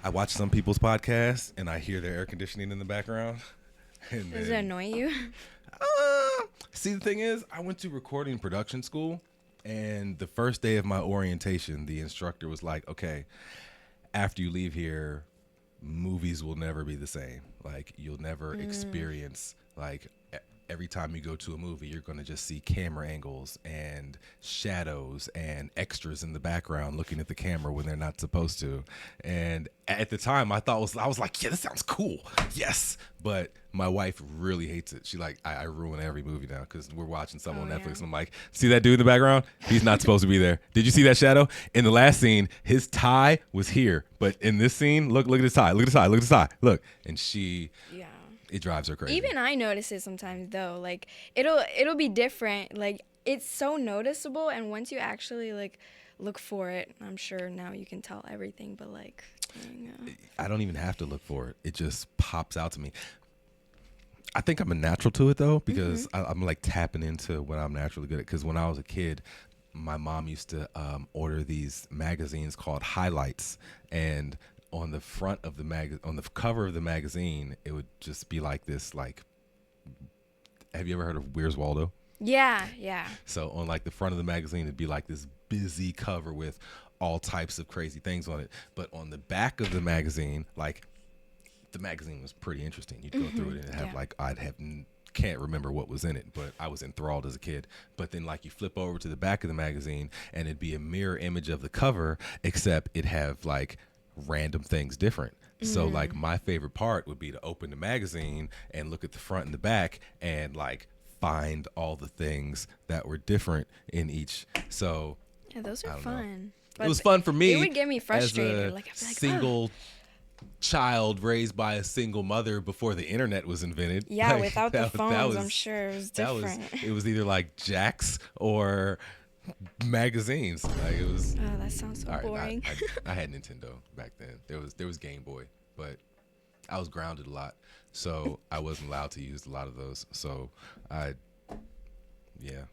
I watch some people's podcasts and I hear their air conditioning in the background. And Does it then, annoy you? see, the thing is, I went to recording production school, and the first day of my orientation, the instructor was like, "Okay, after you leave here, movies will never be the same. Like you'll never experience like every time you go to a movie, you're going to just see camera angles and shadows and extras in the background looking at the camera when they're not supposed to." And at the time, I was like, "Yeah, this sounds cool. Yes." But my wife really hates it. She like, I ruin every movie now because we're watching something on Oh, Netflix. yeah. And I'm like, "See that dude in the background? He's not supposed to be there. Did you see that shadow in the last scene? His tie was here, but in this scene, look at his tie. Look at his tie. Look at his tie. Look." And Yeah. it drives her crazy. Even I notice it sometimes though. Like it'll be different. Like it's so noticeable, and once you actually like look for it, I'm sure now you can tell everything. But like, I don't even have to look for it. It just pops out to me. I think I'm a natural to it though, because I'm like tapping into what I'm naturally good at. Because when I was a kid, my mom used to order these magazines called Highlights, and on the front of the on the cover of the magazine, it would just be like this. Like, have you ever heard of Where's Waldo? yeah. So on like the front of the magazine, it'd be like this busy cover with all types of crazy things on it. But on the back of the magazine, like the magazine was pretty interesting. You'd go through it and have like can't remember what was in it, but I was enthralled as a kid. But then like you flip over to the back of the magazine and it'd be a mirror image of the cover, except it'd have like random things different. So like my favorite part would be to open the magazine and look at the front and the back and like find all the things that were different in each. So Yeah, those I are don't know. fun. It was fun for me. It would get me frustrated. As a Like I'd be like, single child raised by a single mother before the internet was invented. yeah, Like, without the phones, I'm sure it was that was different. it was either like Jax or magazines. Like it was. Oh, that sounds so All right, boring. I had Nintendo back then. There was Game Boy, but I was grounded a lot, so I wasn't allowed to use a lot of those. So yeah.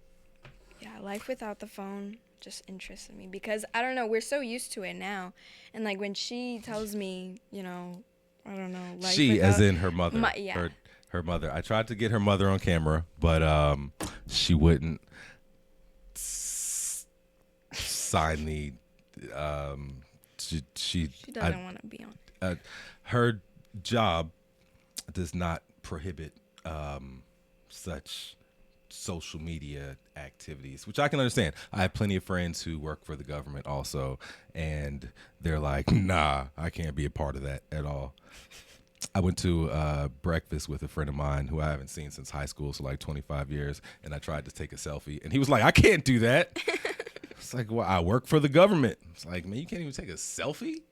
Yeah, life without the phone just interested me because I don't know, we're so used to it now. And like when she tells me, I don't know, life She, without, as in her mother. yeah. Her mother. I tried to get her mother on camera, but she wouldn't sign the. She doesn't want to be on. her job does not prohibit such social media activities, which I can understand. I have plenty of friends who work for the government also, and they're like, "Nah, I can't be a part of that at all." I went to breakfast with a friend of mine who I haven't seen since high school, so like 25 years, and I tried to take a selfie, and he was like, "I can't do that." It's like, "Well, I work for the government." It's like, "Man, you can't even take a selfie?"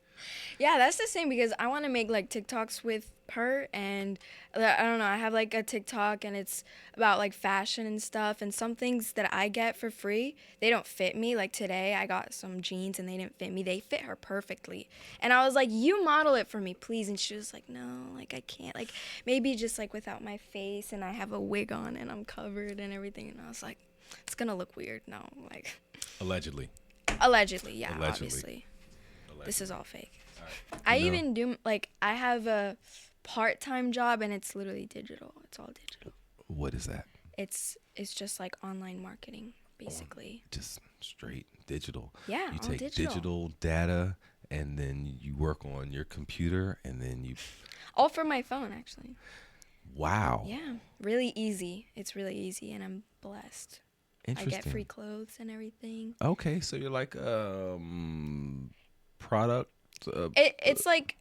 Yeah, that's the same because I want to make like TikToks with her, and I don't know, I have like a TikTok and it's about like fashion and stuff, and some things that I get for free, they don't fit me. Like today I got some jeans and they didn't fit me. They fit her perfectly. And I was like, "You model it for me, please." And she was like, "No, like I can't. Like maybe just like without my face and I have a wig on and I'm covered and everything." And I was like, "It's going to look weird." No, like Allegedly. allegedly, yeah, Allegedly. obviously. This is all fake. All right. I even do like I have a part-time job and it's literally digital. It's all digital. What is that? It's just like online marketing basically. Just straight digital. Yeah, You all take digital data and then you work on your computer and then you. All for my phone actually. Wow. Yeah, really easy. It's really easy and I'm blessed. I Interesting. get free clothes and everything. Okay, so you're like product. It's like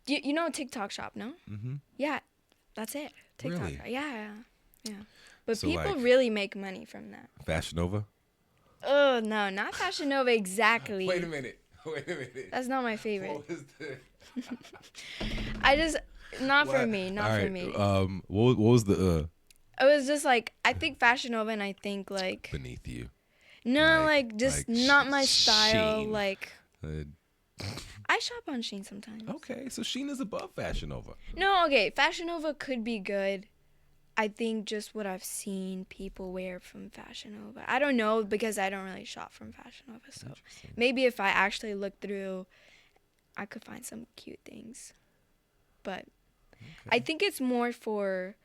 you know TikTok shop, no? Mm-hmm. Yeah, that's it. TikTok. Really? Shop. Yeah. But So, people like, really make money from that. Fashion Nova. Oh no, not Fashion Nova exactly. Wait a minute. That's not my favorite. What was the? I just not for What? me, not All for right, me. what was the It was just like I think Fashion Nova and I think like beneath you? no, like- like just like not my style. Shein. Like Uh, I shop on Shein sometimes. okay, so Shein is above Fashion Nova. No, okay, Fashion Nova could be good. I think just what I've seen people wear from Fashion Nova. I don't know because I don't really shop from Fashion Nova. So Interesting. maybe if I actually look through I could find some cute things. But I think it's more for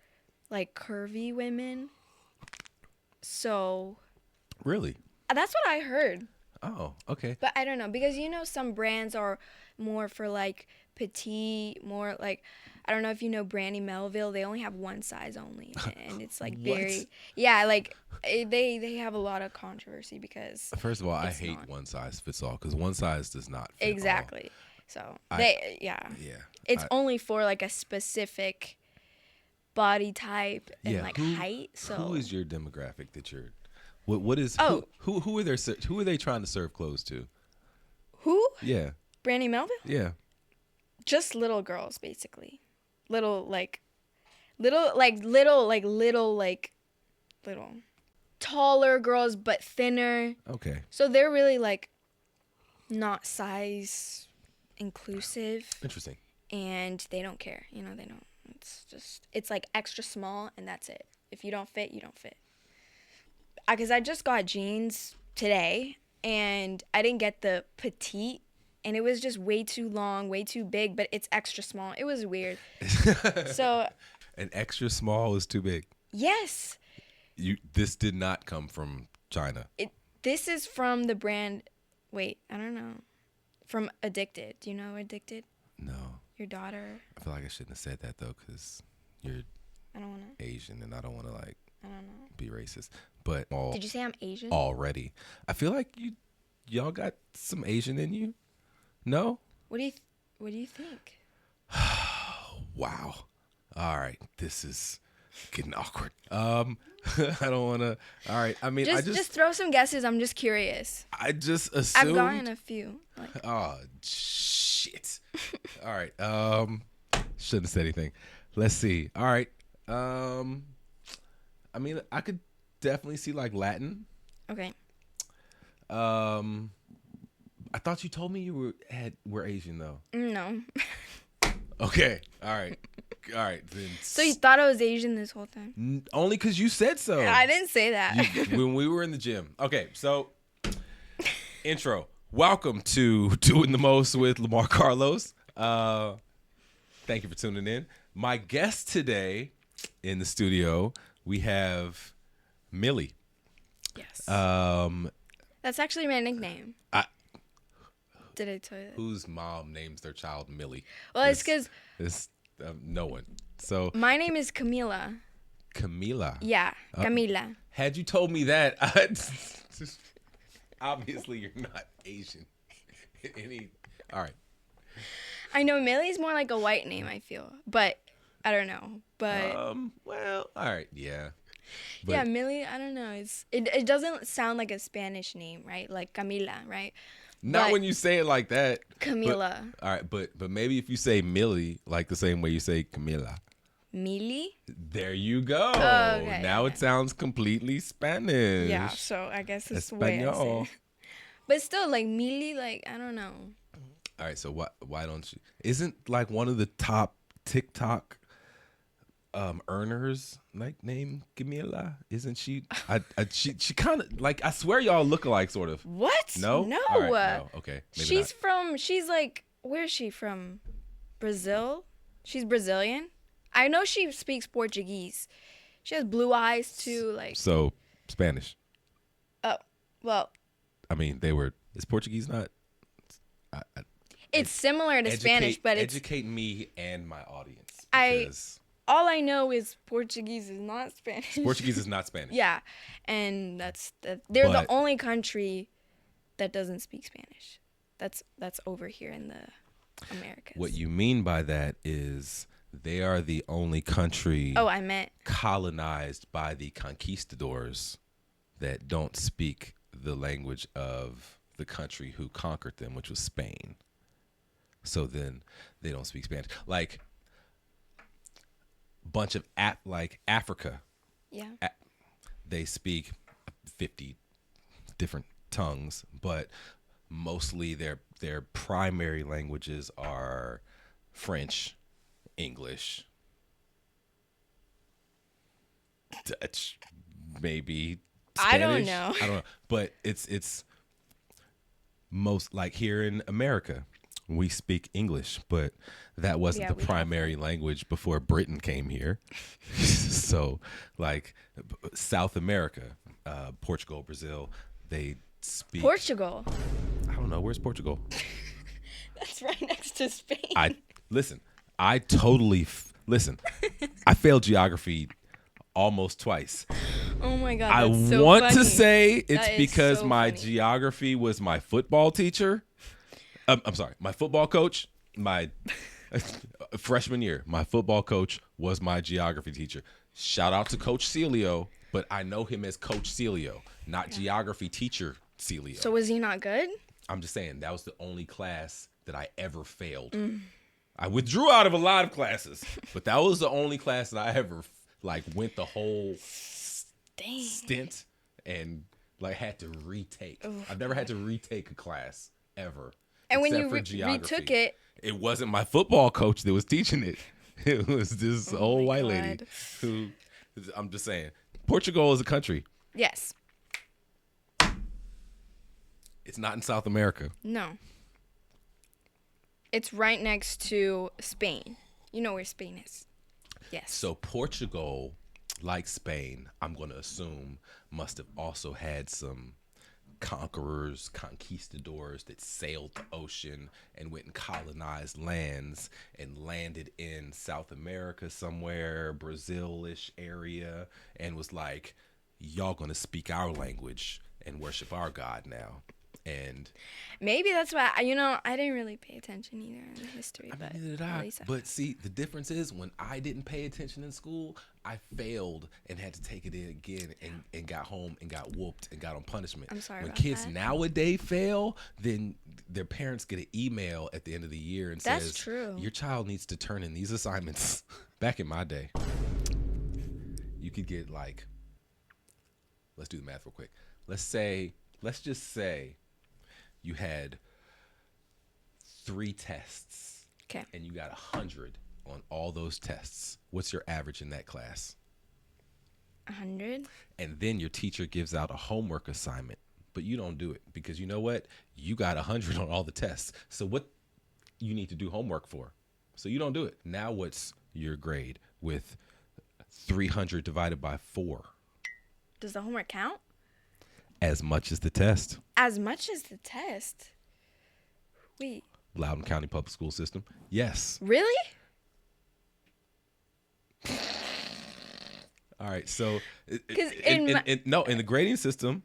like curvy women. So Really? that's what I heard. Oh, okay. But I don't know because some brands are more for like petite, more like I don't know if you know Brandy Melville. They only have one size only, and it's like What? very like they have a lot of controversy because First of all, I it's hate not. one size fits all because one size does not fit all. Exactly. So Yeah. it's only for like a specific body type and like who, height. So who is your demographic that you're? What is? Oh. Who are they trying to serve clothes to? who? Yeah. Brandy Melville? Yeah. Just little girls, basically. Little taller girls, but thinner. Okay. So they're really like not size inclusive, Interesting. and they don't care. They don't. It's like extra small, and that's it. If you don't fit, you don't fit. Because I just got jeans today, and I didn't get the petite, and it was just way too long, way too big, but it's extra small. It was weird. So An extra small is too big. yes, This did not come from China. this is from the brand. Wait, I don't know. From Addicted. Do you know Addicted? No. Your daughter. I feel like I shouldn't have said that though, because you're I don't want to. Asian, and I don't want to I don't know. be racist. But Did you say I'm Asian? already, I feel like y'all got some Asian in you. No. What do you think? Wow. All right. This is getting awkward. I don't want to. All right. I mean, Just throw some guesses. I'm just curious. I just assumed. I've gotten a few. Oh shit. All right. Shouldn't have said anything. Let's see. All right. I mean, I could definitely see like Latin. Okay. I thought you told me you were Asian though. No. Okay. All right. All right. Then So you thought I was Asian this whole time? only because you said so. I didn't say that. When we were in the gym. Okay. So intro. Welcome to Doing the Most with Lamar Carlos. Thank you for tuning in. My guest today in the studio, we have Millie. Yes. Um, That's actually my nickname. Did I tell you that? whose mom names their child Millie? Well, it's because It's no one. So my name is Camila. Camila. Yeah, Camila. Had you told me that, obviously you're not Asian. All right. I know Millie's more like a white name, I feel. But I don't know. But Well, all right. Yeah. But yeah, Millie, I don't know. It doesn't sound like a Spanish name, right? Like Camila, right? Not but when you say it like that. Camila. All right, but maybe if you say Millie like the same way you say Camila. Millie? There you go. Oh, okay, Now okay. it sounds completely Spanish. Yeah, so I guess it's the way I say Espanol. it. But still, like Millie, like I don't know. All right, so why don't you? Isn't like one of the top TikTok earners like named Camila? Isn't she? She kind of like, I swear y'all look alike sort of. What? No? No. All right, no. Okay. Maybe She's like, where's she from? Brazil? She's Brazilian. I know she speaks Portuguese. She has blue eyes too, like. So Spanish. Oh, well, I mean, is Portuguese not? it's similar to Spanish, but it's educate me and my audience. I- Because all I know is Portuguese is not Spanish. Portuguese is not Spanish. Yeah, and they're But- the only country that doesn't speak Spanish. That's over here in the Americas. What you mean by that is they are the only country Oh, I meant colonized by the conquistadors that don't speak the language of the country who conquered them, which was Spain. So then they don't speak Spanish. Like bunch of like Africa, yeah. they speak 50 different tongues, but mostly their primary languages are French, English, Dutch, maybe Spanish. I don't know. But it's most like here in America, We speak English, but that wasn't the we have primary language before Britain came here. So, like South America, Portugal, Brazil, they speak. Portugal. I don't know. Where's Portugal? That's right next to Spain. Listen. I totally listen. I failed geography almost twice. Oh my God. I That's so want funny. to say it's That is because so my funny. geography was my football teacher. I'm sorry, my football coach. My freshman year, my football coach was my geography teacher. Shout out to Coach Celio, but I know him as Coach Celio, not geography teacher Celio. So was he not good? I'm just saying that was the only class that I ever failed. I withdrew out of a lot of classes, but that was the only class that I ever went the whole stint and had to retake. I've never had to retake a class ever. And when you geography. retook it, It wasn't my football coach that was teaching it. It was this old my white lady God. who, I'm just saying, Portugal is a country. yes. It's not in South America. No. It's right next to Spain. You know where Spain is. Yes. So Portugal, like Spain, I'm going to assume, must have also had some conquerors, conquistadors that sailed the ocean and went and colonized lands and landed in South America somewhere, Brazil-ish area, and was like, y'all going to speak our language and worship our God now. And maybe that's why, I didn't really pay attention either in the history. I but mean, neither did at I. least But see, the difference is when I didn't pay attention in school, I failed and had to take it in again and got home and got whooped and got on punishment. I'm sorry When about kids that. nowadays fail, then their parents get an email at the end of the year and That's says, true. your child needs to turn in these assignments. Back in my day, you could get let's do the math real quick. Let's just say you had 3 tests. Okay. And you got 100 on all those tests. What's your average in that class? 100. And then your teacher gives out a homework assignment, but you don't do it because you know what? You got 100 on all the tests. So what you need to do homework for? So you don't do it. Now what's your grade with 300 divided by 4? Does the homework count? As much as the test. As much as the test? Wait. Loudoun County Public School System. Yes. Really? All right. So, in the grading system,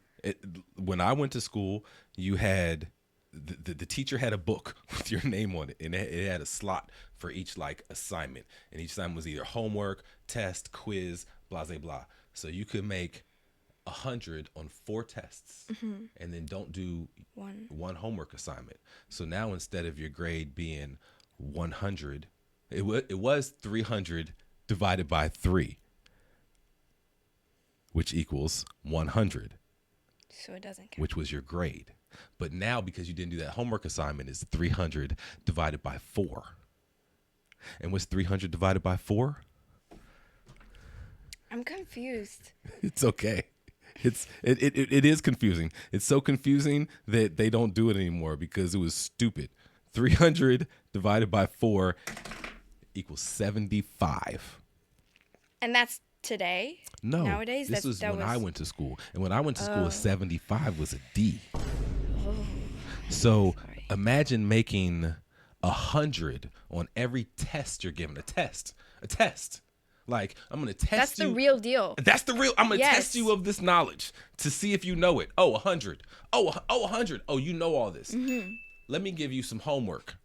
when I went to school, you had the teacher had a book with your name on it, and it had a slot for each assignment, and each assignment was either homework, test, quiz, blah blah blah. So you could make 100 on 4 tests, and then don't do one homework assignment. So now instead of your grade being 100, it was 300 divided by 3, which equals 100. So it doesn't count. Which was your grade. But now, because you didn't do that homework assignment, it's 300 divided by 4. And what's 300 divided by 4? I'm confused. It's okay. It is confusing. It's so confusing that they don't do it anymore because it was stupid. 300 divided by 4 equals 75. And that's today? No. Nowadays? This was when I went to school. And when I went to school, a 75 was a D. So imagine making 100 on every test you're given. A test. Like, I'm going to test That's you. the real deal. That's the real. I'm going to Yes. test you of this knowledge to see if you know it. Oh, 100. Oh, 100. Oh, you know all this. Let me give you some homework.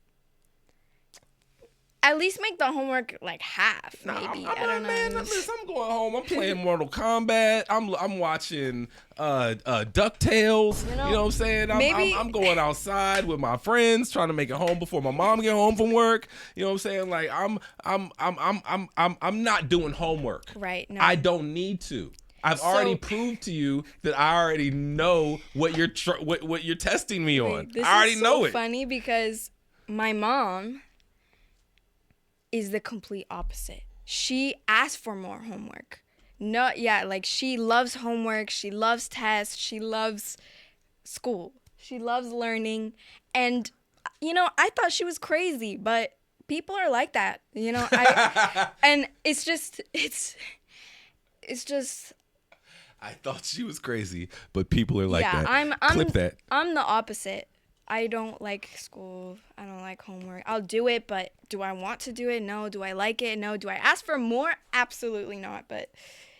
At least make the homework half, maybe. I don't know. Man, listen, I'm going home. I'm playing Mortal Kombat. I'm watching DuckTales. You know what I'm saying? I'm going outside with my friends, trying to make it home before my mom get home from work. You know what I'm saying? Like I'm not doing homework. Right. No. I don't need to. I've already proved to you that I already know what you're what you're testing me on. I already know it. It's funny because my mom is the complete opposite. She asked for more homework. No, yeah, she loves homework. She loves tests. She loves school. She loves learning. And I thought she was crazy, but people are like that. And it's just I thought she was crazy, but people are like yeah, that. I'm Clip I'm that. I'm the opposite. I don't like school. I don't like homework. I'll do it, but do I want to do it? No. Do I like it? No. Do I ask for more? Absolutely not. But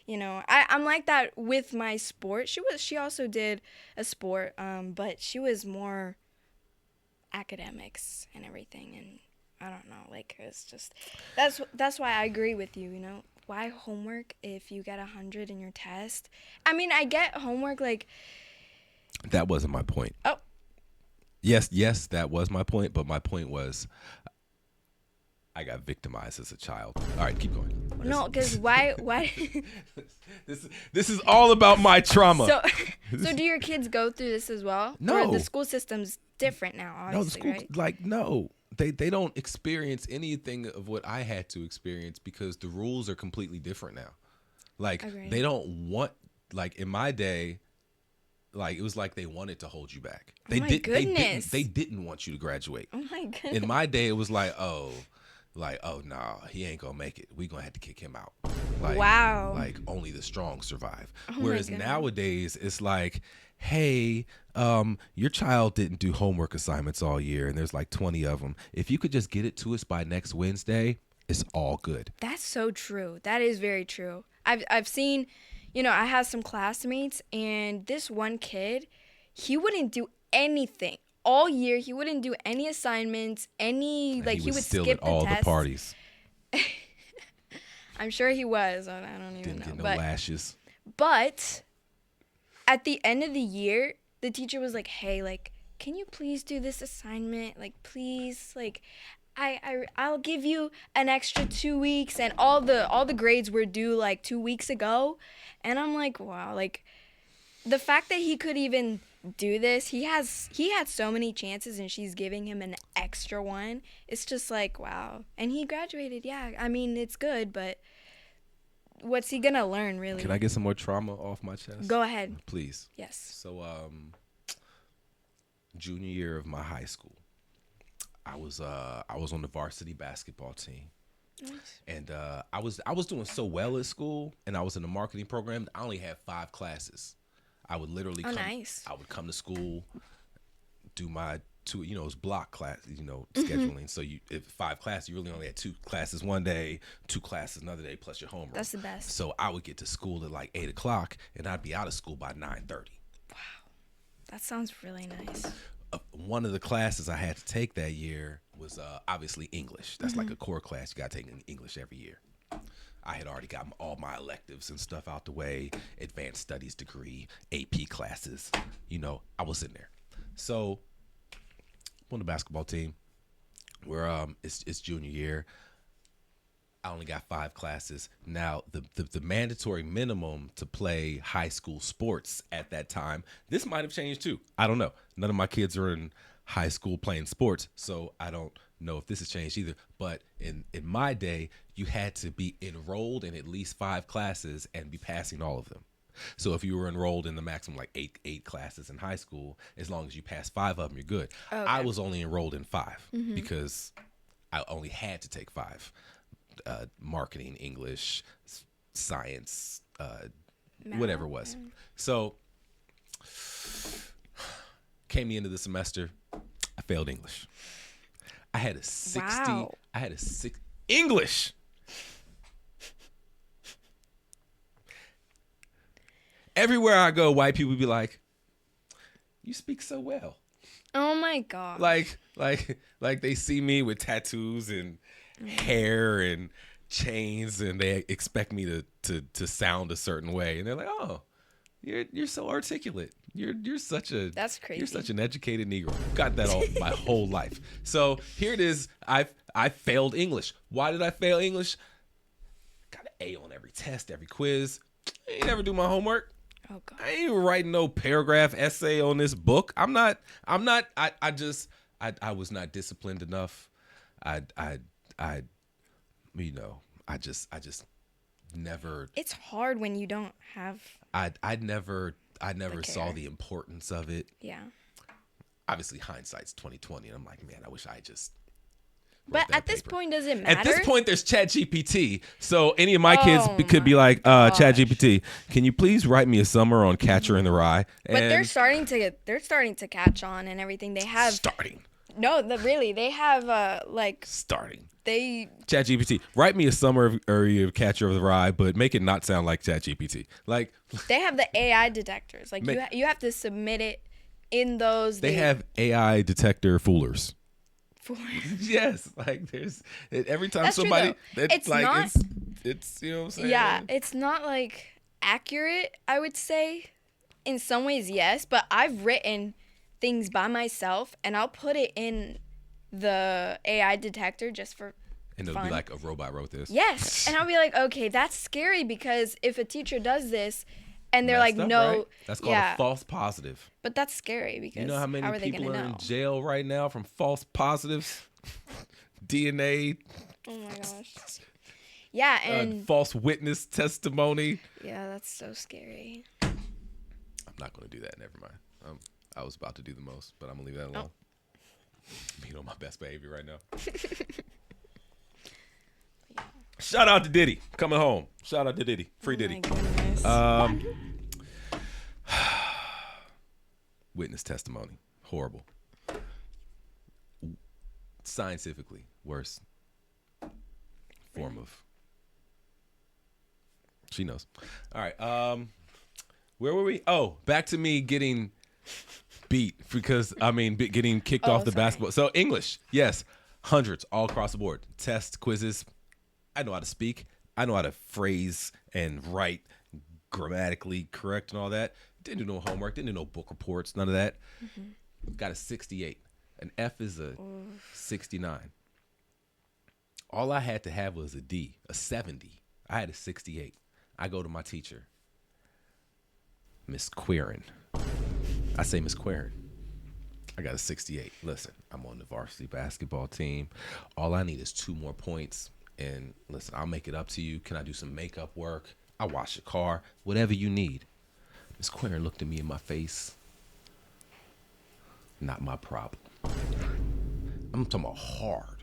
I'm like that with my sport. She also did a sport, but she was more academics and everything, and I don't know, like it's just that's why I agree with you. Why homework if you get 100 in your test? I mean, I get homework like That wasn't my point. oh Yes, that was my point, but my point was I got victimized as a child. All right, keep going. no, because why This is all about my trauma. so do your kids go through this as well? No. Or the school system's different now, obviously, No, the school right? no. They don't experience anything of what I had to experience because the rules are completely different now. Like Agreed. they don't want like in my day, like it was like they wanted to hold you back. Oh my goodness. They didn't want you to graduate. Oh my goodness. In my day, it was like, oh nah, he ain't gonna make it. We gonna have to kick him out. Like, wow. Like only the strong survive. Oh Whereas nowadays, it's like, hey, your child didn't do homework assignments all year, and there's like 20 of them. If you could just get it to us by next Wednesday, it's all good. That's so true. That is very true. I've seen, I had some classmates, and this one kid, he wouldn't do anything all year. He wouldn't do any assignments, he would still skip at all the the parties. I'm sure he was. I don't even Didn't know. get no but lashes. But at the end of the year, the teacher was like, "Hey, like, can you please do this assignment? Like, please, like, I'll give you an extra 2 weeks." And all the grades were due like 2 weeks ago, and I'm like, wow, like, the fact that he could even do this, he had so many chances, and she's giving him an extra one. It's just like, wow. And he graduated. Yeah, I mean, it's good, but what's he gonna learn, really? Can I get some more trauma off my chest? Go ahead. Please. Yes. So, junior year of my high school, I was on the varsity basketball team. Nice. And I was doing so well at school, and I was in the marketing program. I only had 5 classes. I would literally nice. I would come to school, do my 2, it was block class, scheduling. So if 5 classes, you really only had 2 classes one day, 2 classes another day, plus your homework. That's the best. So I would get to school at like 8:00, and I'd be out of school by 9:30. Wow, that sounds really nice. One of the classes I had to take that year was obviously English. That's like a core class you got to take in English every year. I had already got all my electives and stuff out the way, advanced studies degree, AP classes. I was in there. So on the basketball team, where it's junior year, I only got 5 classes. Now, the mandatory minimum to play high school sports at that time, this might have changed too. I don't know. None of my kids are in high school playing sports, so I don't know if this has changed either. But in my day, you had to be enrolled in at least 5 classes and be passing all of them. So if you were enrolled in the maximum like eight classes in high school, as long as you pass 5 of them, you're good. Okay. I was only enrolled in 5 because I only had to take 5. Marketing, English, science, whatever it was. So came the end of the semester, I failed English. I had a 60. Wow. I had a 6 English. Everywhere I go, white people be like, "You speak so well." Oh my god. Like they see me with tattoos and hair and chains, and they expect me to sound a certain way, and they're like, "Oh, you're so articulate. You're such a That's crazy. You're such an educated Negro." Got that all my whole life. So here it is. I failed English. Why did I fail English? Got an A on every test, every quiz. I ain't never do my homework. Oh God. I ain't writing no paragraph essay on this book. I was not disciplined enough. I just never. It's hard when you don't have. I never saw the importance of it. Yeah. obviously hindsight's 2020, and I'm like, man, I wish I just. But at this point, does it matter? At this point, there's ChatGPT. So any of my kids could be like, ChatGPT, can you please write me a summer on Catcher in the Rye? But they're starting to catch on and everything. They have really they have ChatGPT, write me a summer of Catcher of the Rye, but make it not sound like ChatGPT. Like they have the AI detectors. Like you have to submit it in those. They have AI detector foolers. Yes, like there's every time That's somebody it's like not, it's you know what I'm saying? Yeah, it's not like accurate, I would say. In some ways, yes, but I've written things by myself and I'll put it in the AI detector just for and it'll fun. Be like a robot wrote this. Yes. And I'll be like, okay, that's scary because if a teacher does this and they're like, no. Right? That's called a false positive. But that's scary because you know how many people are in jail right now from false positives? DNA. Oh my gosh. Yeah, and false witness testimony. Yeah, that's so scary. I'm not going to do that. Never mind. I was about to do the most, but I'm going to leave that alone. Being on my best behavior right now. Shout out to Diddy coming home. Shout out to Diddy. Free Diddy. Witness testimony. Horrible. Scientifically worse form of. She knows. All right. Where were we? Oh, back to me getting beat because getting kicked off the basketball. So English, yes, hundreds all across the board. Tests, quizzes. I know how to speak. I know how to phrase and write grammatically correct and all that. Didn't do no homework. Didn't do no book reports. None of that. Mm-hmm. Got a 68. An F is a 69. All I had to have was a D, a 70. I had a 68. I go to my teacher, Miss Quirin. I say, Miss Quirin, I got a 68. Listen, I'm on the varsity basketball team. All I need is 2 more points. And listen, I'll make it up to you. Can I do some makeup work? I'll wash your car. Whatever you need. Miss Quirin looked at me in my face. Not my problem. I'm talking about hard.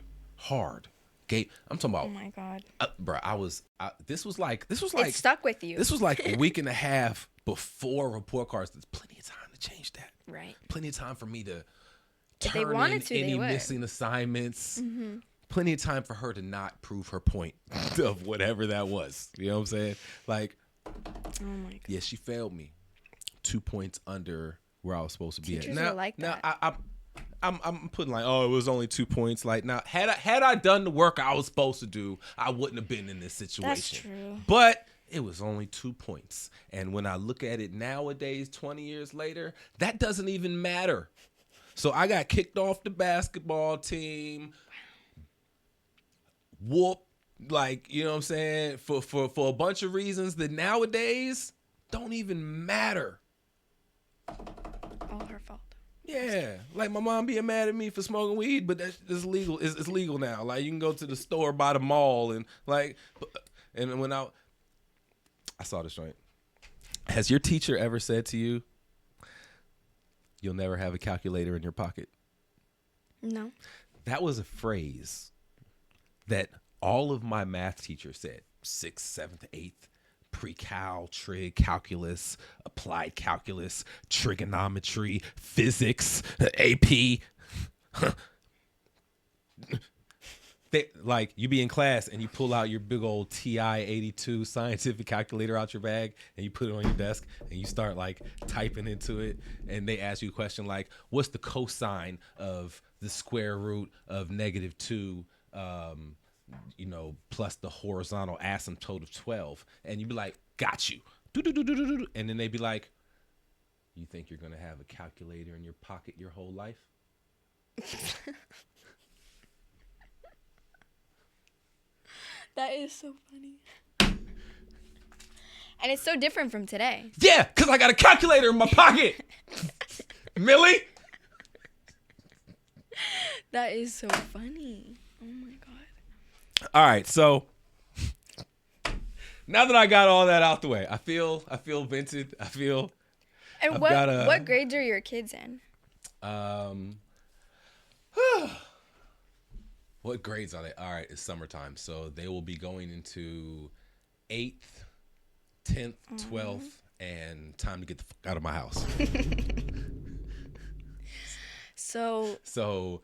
I'm talking about. Oh my God. Bro, this was like. It stuck with you. This was like a week and a half before report cards. There's plenty of time to change that. Right. Plenty of time for me to if they turn wanted in to, any missing assignments. Mm-hmm. Plenty of time for her to not prove her point of whatever that was. You know what I'm saying? Like, oh my God. Yeah, she failed me 2 points under where I was supposed to be Teachers at. are like that. I'm putting like, oh, it was only 2 points. Like, now, had I done the work I was supposed to do, I wouldn't have been in this situation. That's true. But it was only 2 points. And when I look at it nowadays, 20 years later, that doesn't even matter. So I got kicked off the basketball team. Whoop, like, you know what I'm saying? For a bunch of reasons that nowadays don't even matter. All her fault. Yeah, like my mom being mad at me for smoking weed, but that's legal. It's legal now. Like you can go to the store by the mall and like, and when I saw this joint. Has your teacher ever said to you, "You'll never have a calculator in your pocket"? No. That was a phrase that all of my math teachers said. 6th, 7th, 8th. Pre-cal, trig, calculus, applied calculus, trigonometry, physics, AP. Like you be in class and you pull out your big old TI-82 scientific calculator out your bag and you put it on your desk and you start like typing into it and they ask you a question like, what's the cosine of the square root of -2 plus the horizontal asymptote of 12, and you'd be like, got you. And then they'd be like, you think you're going to have a calculator in your pocket your whole life? That is so funny. And it's so different from today. Yeah, because I got a calculator in my pocket. Millie? That is so funny. Oh my God. All right, so now that I got all that out the way, I feel vented. And what grades are your kids in? Um, what grades are they? All right, it's summertime, so they will be going into 8th, 10th, 12th, and time to get the fuck out of my house. So, So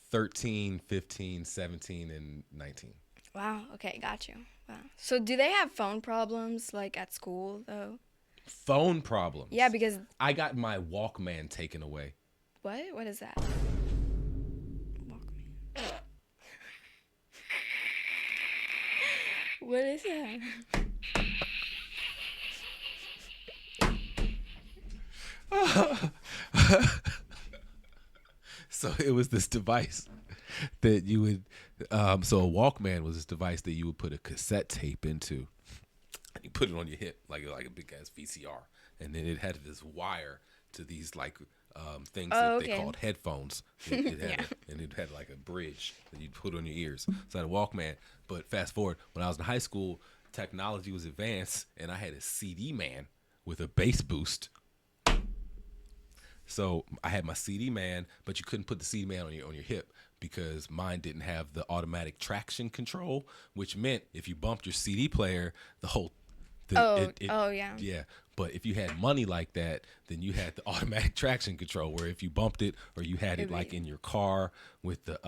13, 15, 17, and 19. wow. Okay, got you. Wow. So, do they have phone problems like at school though? Phone problems. Yeah, because I got my Walkman taken away. what? What is that? Walkman. What is that? So it was this device that you would, so a Walkman was this device that you would put a cassette tape into. And you put it on your hip like a big ass VCR, and then it had this wire to these like things that they called headphones. It had and it had like a bridge that you'd put on your ears. So I had a Walkman. But fast forward, when I was in high school, technology was advanced, and I had a CD man with a bass boost. So I had my CD man, but you couldn't put the CD man on your hip because mine didn't have the automatic traction control, which meant if you bumped your CD player, yeah. But if you had money like that, then you had the automatic traction control, where if you bumped it or you had it like in your car with the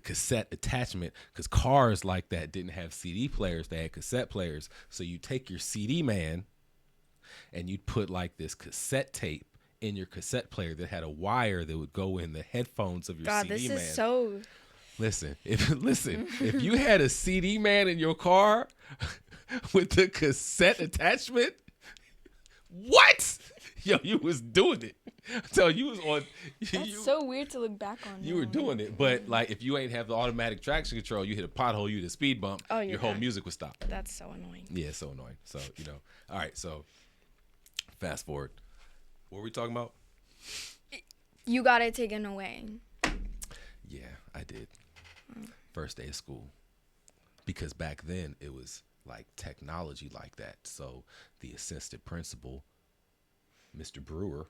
cassette attachment, because cars like that didn't have CD players, they had cassette players. So you take your CD man and you'd put like this cassette tape in your cassette player that had a wire that would go in the headphones of your God, CD man. this is so. Listen, if you had a CD man in your car with the cassette attachment, what? Yo, you was doing it. I tell you, was on. That's so weird to look back on. You were doing it, but like if you ain't have the automatic traction control, you hit a pothole, you hit a speed bump, your whole music would stop. That's so annoying. Yeah, it's so annoying. So all right. So fast forward. What were we talking about? You got it taken away. Yeah, I did. First day of school. Because back then it was like technology like that. So the assistant principal, Mr. Brewer,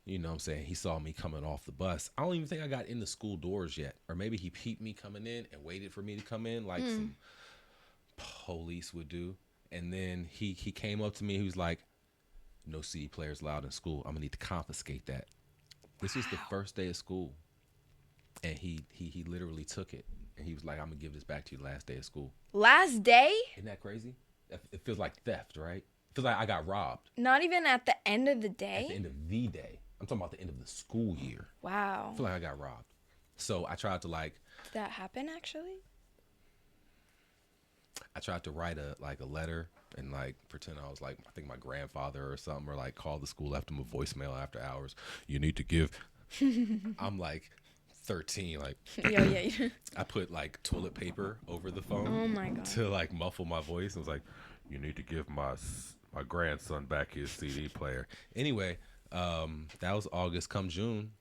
you know what I'm saying, he saw me coming off the bus. I don't even think I got in the school doors yet. Or maybe he peeped me coming in and waited for me to come in like some police would do. And then he came up to me. He was like, "No CD players allowed in school. I'm gonna need to confiscate that." This was the first day of school, and he literally took it, and he was like, "I'm gonna give this back to you last day of school." Last day? Isn't that crazy? It feels like theft, right? It feels like I got robbed. Not even at the end of the day? At the end of the day. I'm talking about the end of the school year. Wow. I feel like I got robbed. So I tried to Did that happen actually? write a letter and like pretend I was like, I think my grandfather or something, or like call the school, left him a voicemail after hours. You need to give. I'm like 13, like Yeah. I put like toilet paper over the phone. Oh my God. To like muffle my voice. I was like, you need to give my grandson back his CD player. Anyway, that was August. Come June,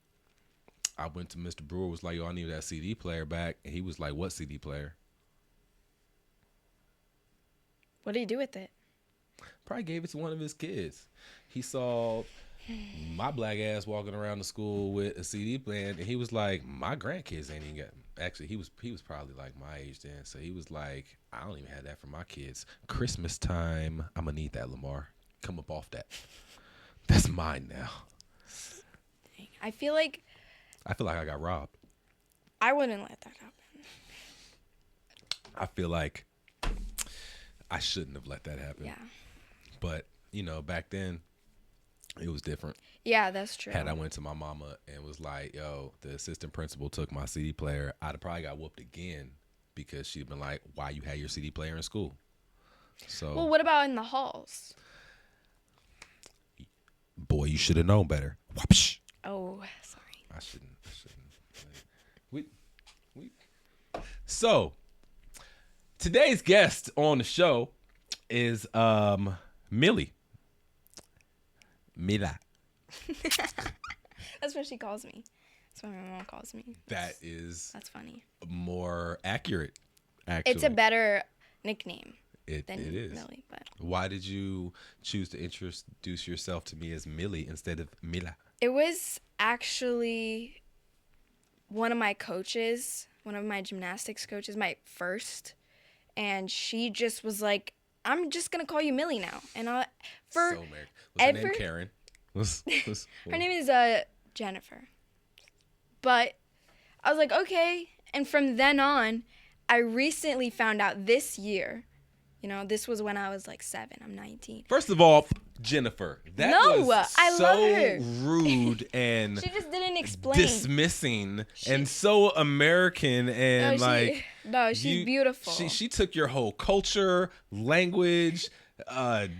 I went to Mr. Brewer, was like, yo, I need that CD player back. And he was like, what CD player? What did he do with it? Probably gave it to one of his kids. He saw my black ass walking around the school with a CD player, and he was like, my grandkids ain't even got. Actually, he was probably like my age then, so he was like, I don't even have that for my kids. Christmas time, I'm gonna need that, Lamar. Come up off that. That's mine now. I feel like I got robbed. I wouldn't let that happen. I feel like I shouldn't have let that happen. Yeah. But, back then, it was different. Yeah, that's true. Had I went to my mama and was like, yo, the assistant principal took my CD player, I'd have probably got whooped again because she'd been like, why you had your CD player in school? So, well, what about in the halls? Boy, you should have known better. Whoopsh. Oh, sorry. I shouldn't. So, today's guest on the show is Millie. Mila. That's what she calls me. That's what my mom calls me. That's funny. More accurate, actually. It's a better nickname. It than is. Millie. But Why did you choose to introduce yourself to me as Millie instead of Mila? it was actually one of my coaches, one of my gymnastics coaches, my first, and she just was like, "I'm just gonna call you Millie now." And for So American. Was her name ever- Karen? her name is Jennifer. But I was like, okay. And from then on, I recently found out this year. You know, this was when I was like 7. I'm 19. First of all, Jennifer. That No, was I so love her. rude and She just didn't explain. dismissing and so American and no, she's beautiful. She took your whole culture, language, But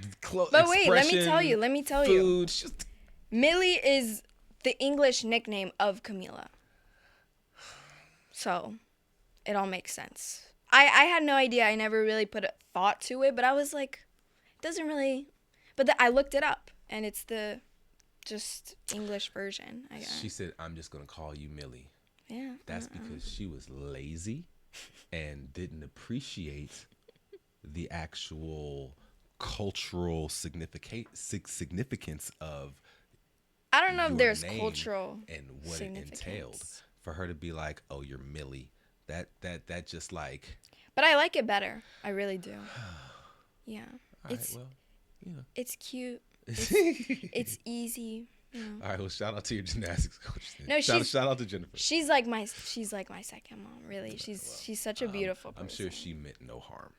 wait, let me tell you. Food. Just, Millie is the English nickname of Camila. So, it all makes sense. I had no idea. I never really put a thought to it, but I was like, it doesn't really. But I looked it up, and it's the just English version, I guess. she said, "I'm just gonna call you Millie." Yeah. That's because she was lazy and didn't appreciate the actual cultural significance of I don't know if your there's name cultural and what it entailed. significance. For her to be like, "Oh, you're Millie," that just like. But I like it better. I really do. Yeah. All right, well, you know. It's cute. It's easy. You know. All right, well, shout out to your gymnastics coach. Then. No, shout out to Jennifer. She's like my second mom. Really, she's such a beautiful person. I'm sure she meant no harm.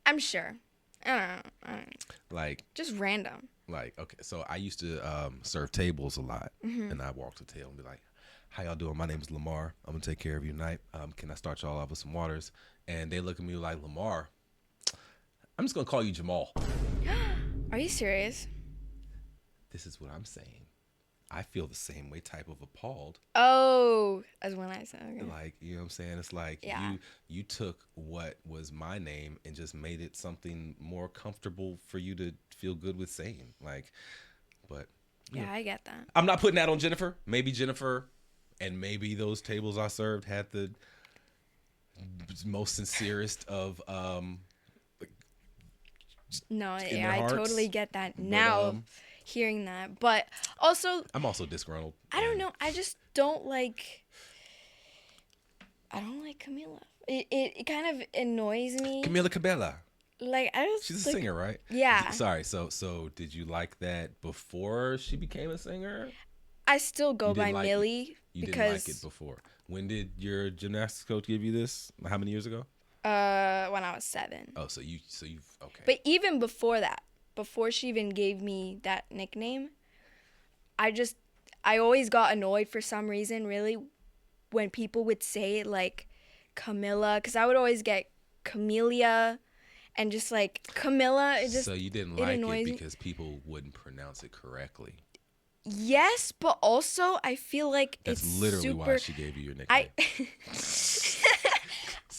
I'm sure. I don't know. Like Just random. Like, okay, so I used to serve tables a lot, and I walk to the table and be like, "How y'all doing? My name is Lamar. I'm gonna take care of you tonight. Can I start y'all off with some waters?" And they look at me like, "Lamar, I'm just gonna call you Jamal." Are you serious? This is what I'm saying. I feel the same way, type of appalled. Oh, as when I said, okay. Like, you know what I'm saying? It's like Yeah. you took what was my name and just made it something more comfortable for you to feel good with saying. Like, but Yeah, I get that. I'm not putting that on Jennifer. Maybe Jennifer and maybe those tables I served had the most sincerest of No, in yeah, their I hearts, totally get that but, now, hearing that. But also, I'm also disgruntled. I don't and know. I just don't like. I don't like Camilla. It kind of annoys me. Camilla Cabela. Like I just. She's a like, singer, right? Yeah. Sorry. So did you like that before she became a singer? I still go You didn't by like Millie You because didn't like it before. When did your gymnastics coach give you this? How many years ago? when I was 7. Oh, so you've okay. But even before that, before she even gave me that nickname, I always got annoyed for some reason, really, when people would say it like Camilla, because I would always get Camilla and just like Camilla. So you didn't like it annoys me. because people wouldn't pronounce it correctly. Yes, but also I feel like That's it's literally super. why she gave you your nickname.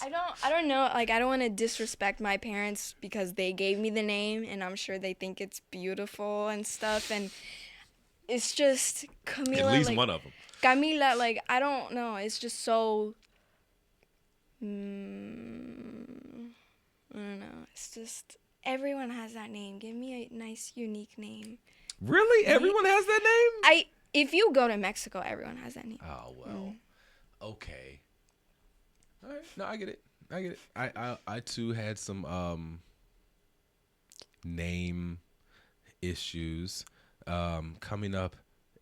I don't know. Like, I don't want to disrespect my parents because they gave me the name, and I'm sure they think it's beautiful and stuff. And it's just Camila. At least like, one of them. Camila, like, I don't know. It's just so. I don't know. It's just everyone has that name. Give me a nice, unique name. Really? Everyone has that name? If you go to Mexico, everyone has that name. Oh well. Okay. All right. No, I get it. I too had some name issues coming up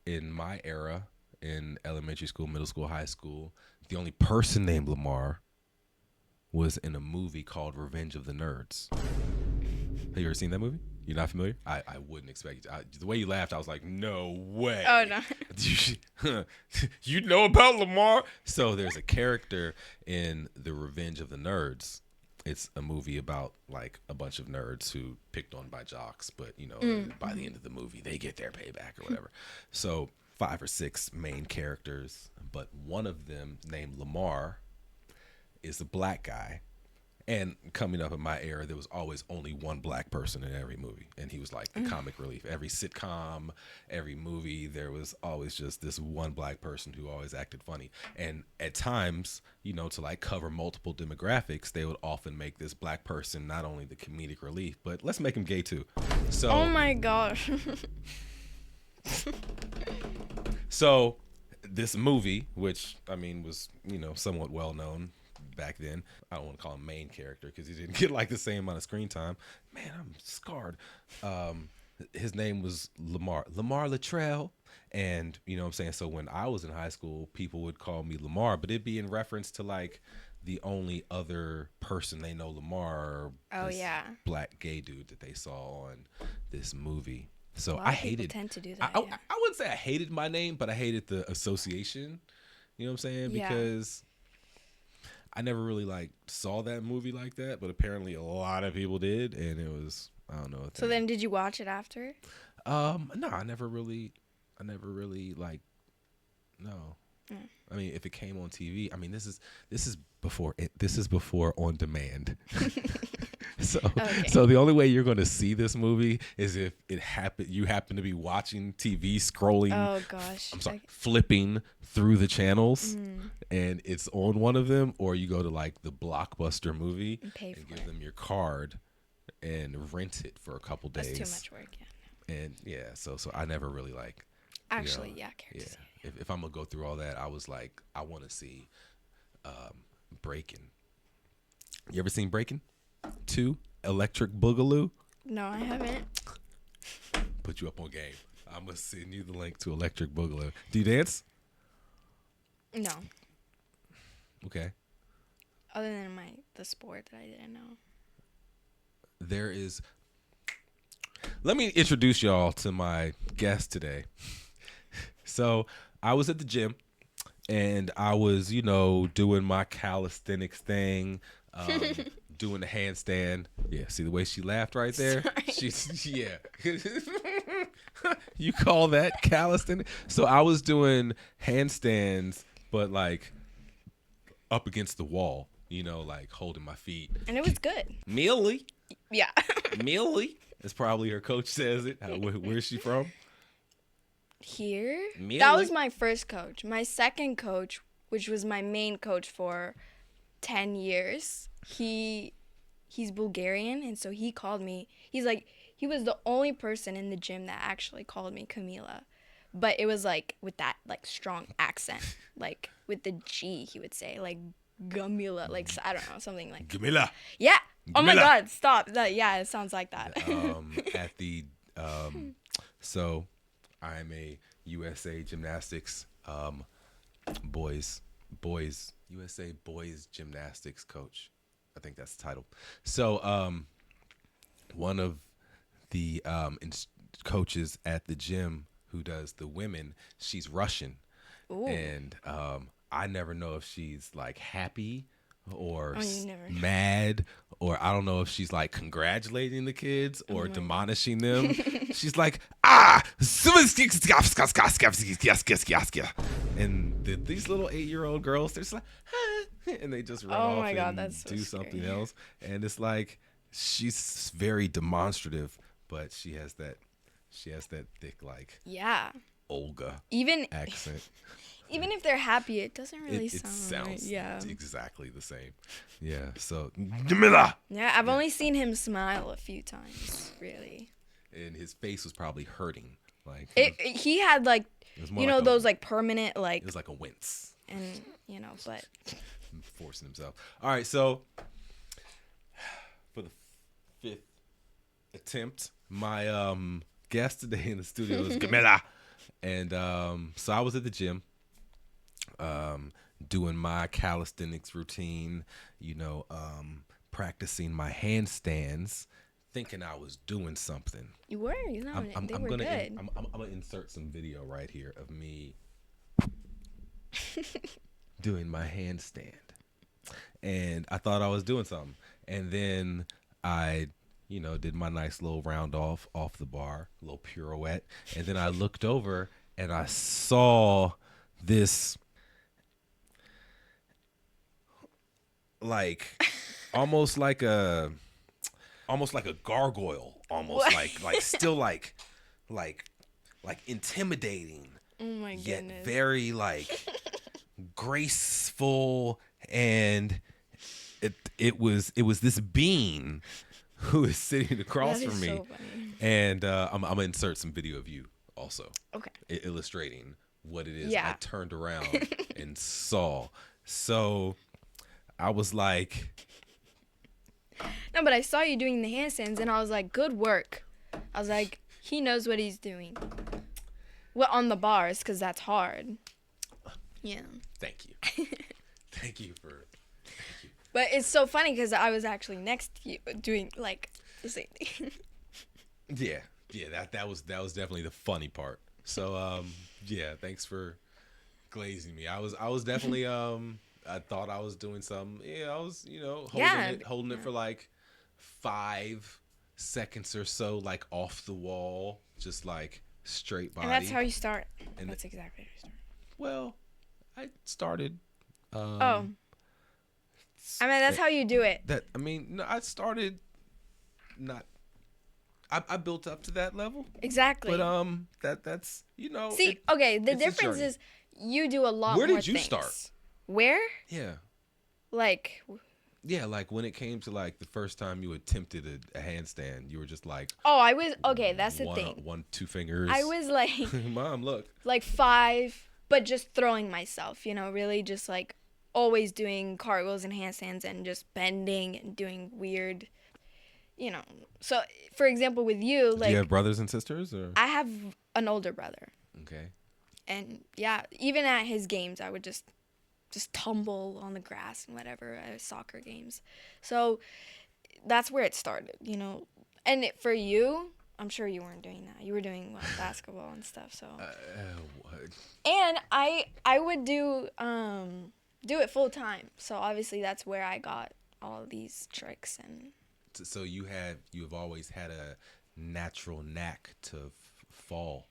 in my era in elementary school, middle school, high school. The only person named Lamar was in a movie called Revenge of the Nerds. Have you ever seen that movie? You're not familiar? I wouldn't expect you. The way you laughed, I was like, no way. Oh, no. You know about Lamar? So there's a character in The Revenge of the Nerds. It's a movie about like a bunch of nerds who picked on by jocks, but you know, by the end of the movie, they get their payback or whatever. So 5 or 6 main characters, but one of them named Lamar is a black guy And coming up in my era, there was always only one black person in every movie, and he was like the comic relief. Every sitcom, every movie, there was always just this one black person who always acted funny. And at times, to like cover multiple demographics, they would often make this black person not only the comedic relief, but let's make him gay too. So, Oh my gosh. so this movie, which I mean was somewhat well known back then. I don't want to call him main character because he didn't get like the same amount of screen time. Man, I'm scarred. His name was Lamar Latrell. And what I'm saying? So when I was in high school, people would call me Lamar, but it'd be in reference to like the only other person they know Lamar. Oh this yeah. black gay dude that they saw on this movie. So A lot I of people hated. tend to do that. I wouldn't say I hated my name, but I hated the association. You know what I'm saying? Yeah. Because I never really like saw that movie like that, but apparently a lot of people did, and it was, I don't know. So then, did you watch it after? No, I never really like, no. I mean, if it came on TV, I mean, this is before on demand. So the only way you're going to see this movie is if you happen to be watching TV, scrolling. Oh gosh. I'm sorry, flipping through the channels, and it's on one of them, or you go to like the Blockbuster movie and give them your card and rent it for a couple days. That's too much work, yeah. And yeah, so I never really like. Actually, yeah, I care to see it. If I'm gonna go through all that, I was like, I want to see Breaking. You ever seen Breaking 2? Electric Boogaloo? No, I haven't. Put you up on game. I'm gonna send you the link to Electric Boogaloo. Do you dance? No. Okay. Other than the sport that I didn't know. There is. Let me introduce y'all to my guest today. So I was at the gym, and I was, doing my calisthenics thing, doing the handstand. Yeah, see the way she laughed right there? Yeah. You call that calisthenics? So I was doing handstands, but like up against the wall, like holding my feet. And it was good. Millie. Yeah. Millie. That's probably her coach says it. Where's she from? Here? Millie? That was my first coach. My second coach, which was my main coach for 10 years, he's Bulgarian, and so he called me. He was the only person in the gym that actually called me Camila. But it was like with that like strong accent, like with the G, he would say like Camila, like I don't know, something like Camilla. Yeah. Oh my Camilla. God, stop. Yeah, it sounds like that. So I'm a USA Gymnastics USA Boys Gymnastics coach. I think that's the title. So one of the coaches at the gym who does the women, she's Russian. Ooh. And I never know if she's like happy or you never know. mad, or I don't know if she's like congratulating the kids or demolishing them. She's like, and these little 8-year-old girls, they're just like, and they just run off and that's so do scary. something else. And it's like, she's very demonstrative, but she has that thick like Yeah. Olga Even accent. even if they're happy, it doesn't really It sound right. sounds Yeah. exactly the same. Yeah. So Camilla. Yeah, I've only seen him smile a few times, really. And his face was probably hurting. Like He had like it was more like those like permanent like it was like a wince. and but Forcing himself. All right, so for the 5th attempt, my guest today in the studio is Camilla. And so I was at the gym doing my calisthenics routine, practicing my handstands, thinking I was doing something. you were, they were good. I'm gonna insert some video right here of me doing my handstand, and I thought I was doing something, and then I did my nice little round off the bar, little pirouette, and then I looked over and I saw this like almost like a gargoyle, almost What? like still like intimidating, Oh my yet goodness. very like graceful, and it was this being who is sitting across That is from me, so funny. and I'm gonna insert some video of you also Okay. illustrating what it is I Yeah. turned around and saw. So I was like, No, but I saw you doing the handstands, and I was like, good work. I was like, he knows what he's doing. Well, on the bars, because that's hard. Yeah. thank you. Thank you. But it's so funny because I was actually next to you doing like the same thing. Yeah, that was definitely the funny part. So yeah, thanks for glazing me. I was definitely I thought I was doing something. Yeah, I was, holding it for like 5 seconds or so, like off the wall, just like straight body. And that's how you start. And That's exactly how you start. well, I started Oh. I mean, that's how you do it. No, I started not. I built up to that level. Exactly. But that's See, okay, the it's a difference journey. is you do a lot more Where did you things. start? Where? Yeah. Like, Yeah, like when it came to like the first time you attempted a handstand, you were just like, oh, I was, okay, that's the one, thing. 1, 2 fingers. I was like, Mom, look. like 5, but just throwing myself, really just like always doing cartwheels and handstands and just bending and doing weird, So, for example, with you, Do like, you have brothers and sisters or? I have an older brother. Okay. And yeah, even at his games, I would just tumble on the grass and whatever at soccer games. So that's where it started, And for you, I'm sure you weren't doing that. You were doing basketball and stuff. So. What? And I would do it full time. So obviously that's where I got all of these tricks and. So you have always had a natural knack to fall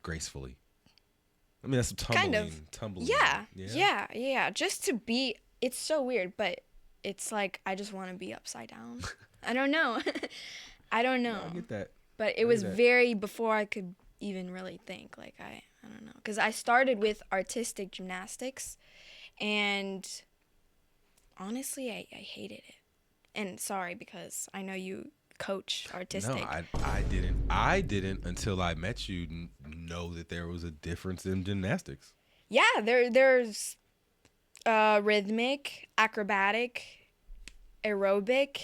gracefully. I mean, that's tumbling. Yeah. Just to be, it's so weird, but it's like I just want to be upside down. I don't know. I don't know. No, I get that. But it was very before I could even really think. Like I don't know, because I started with artistic gymnastics, and honestly, I hated it. And sorry, because I know you coach artistic. No, I didn't until I met you know that there was a difference in gymnastics. Yeah, there's rhythmic, acrobatic, aerobic,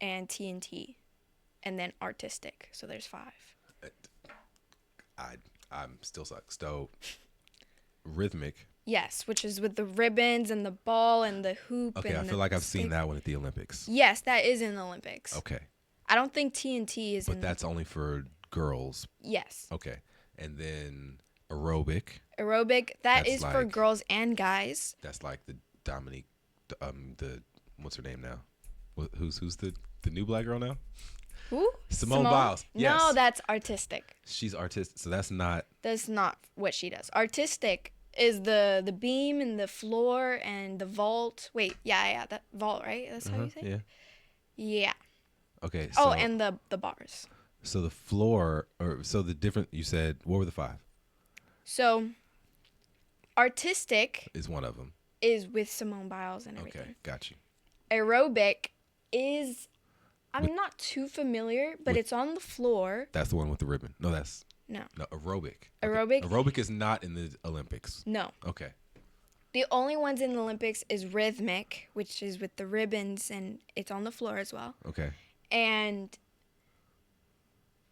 and TNT, and then artistic. So there's 5. I'm still suck. So rhythmic. Yes, which is with the ribbons and the ball and the hoop. Okay, and I feel like I've seen that one at the Olympics. Yes, that is in the Olympics. Okay. I don't think TNT is But that's only for girls. Yes. Okay. And then aerobic. Aerobic, that's for like, girls and guys. That's like the Dominique, what's her name now? Who's the new black girl now? Who? Simone Biles. Yes. No, that's artistic. She's artistic, so that's not what she does. Artistic is the beam and the floor and the vault. Wait, yeah, that vault, right? That's how you say it? Yeah. Okay. So, and the bars. So the floor, the different, you said, what were the 5? So, artistic is one of them. Is with Simone Biles and everything. Okay, got you. Aerobic is, I'm not too familiar, but it's on the floor. That's the one with the ribbon. No, that's... No, aerobic. Aerobic? Okay. Aerobic is not in the Olympics. No. Okay. The only ones in the Olympics is rhythmic, which is with the ribbons, and it's on the floor as well. Okay. And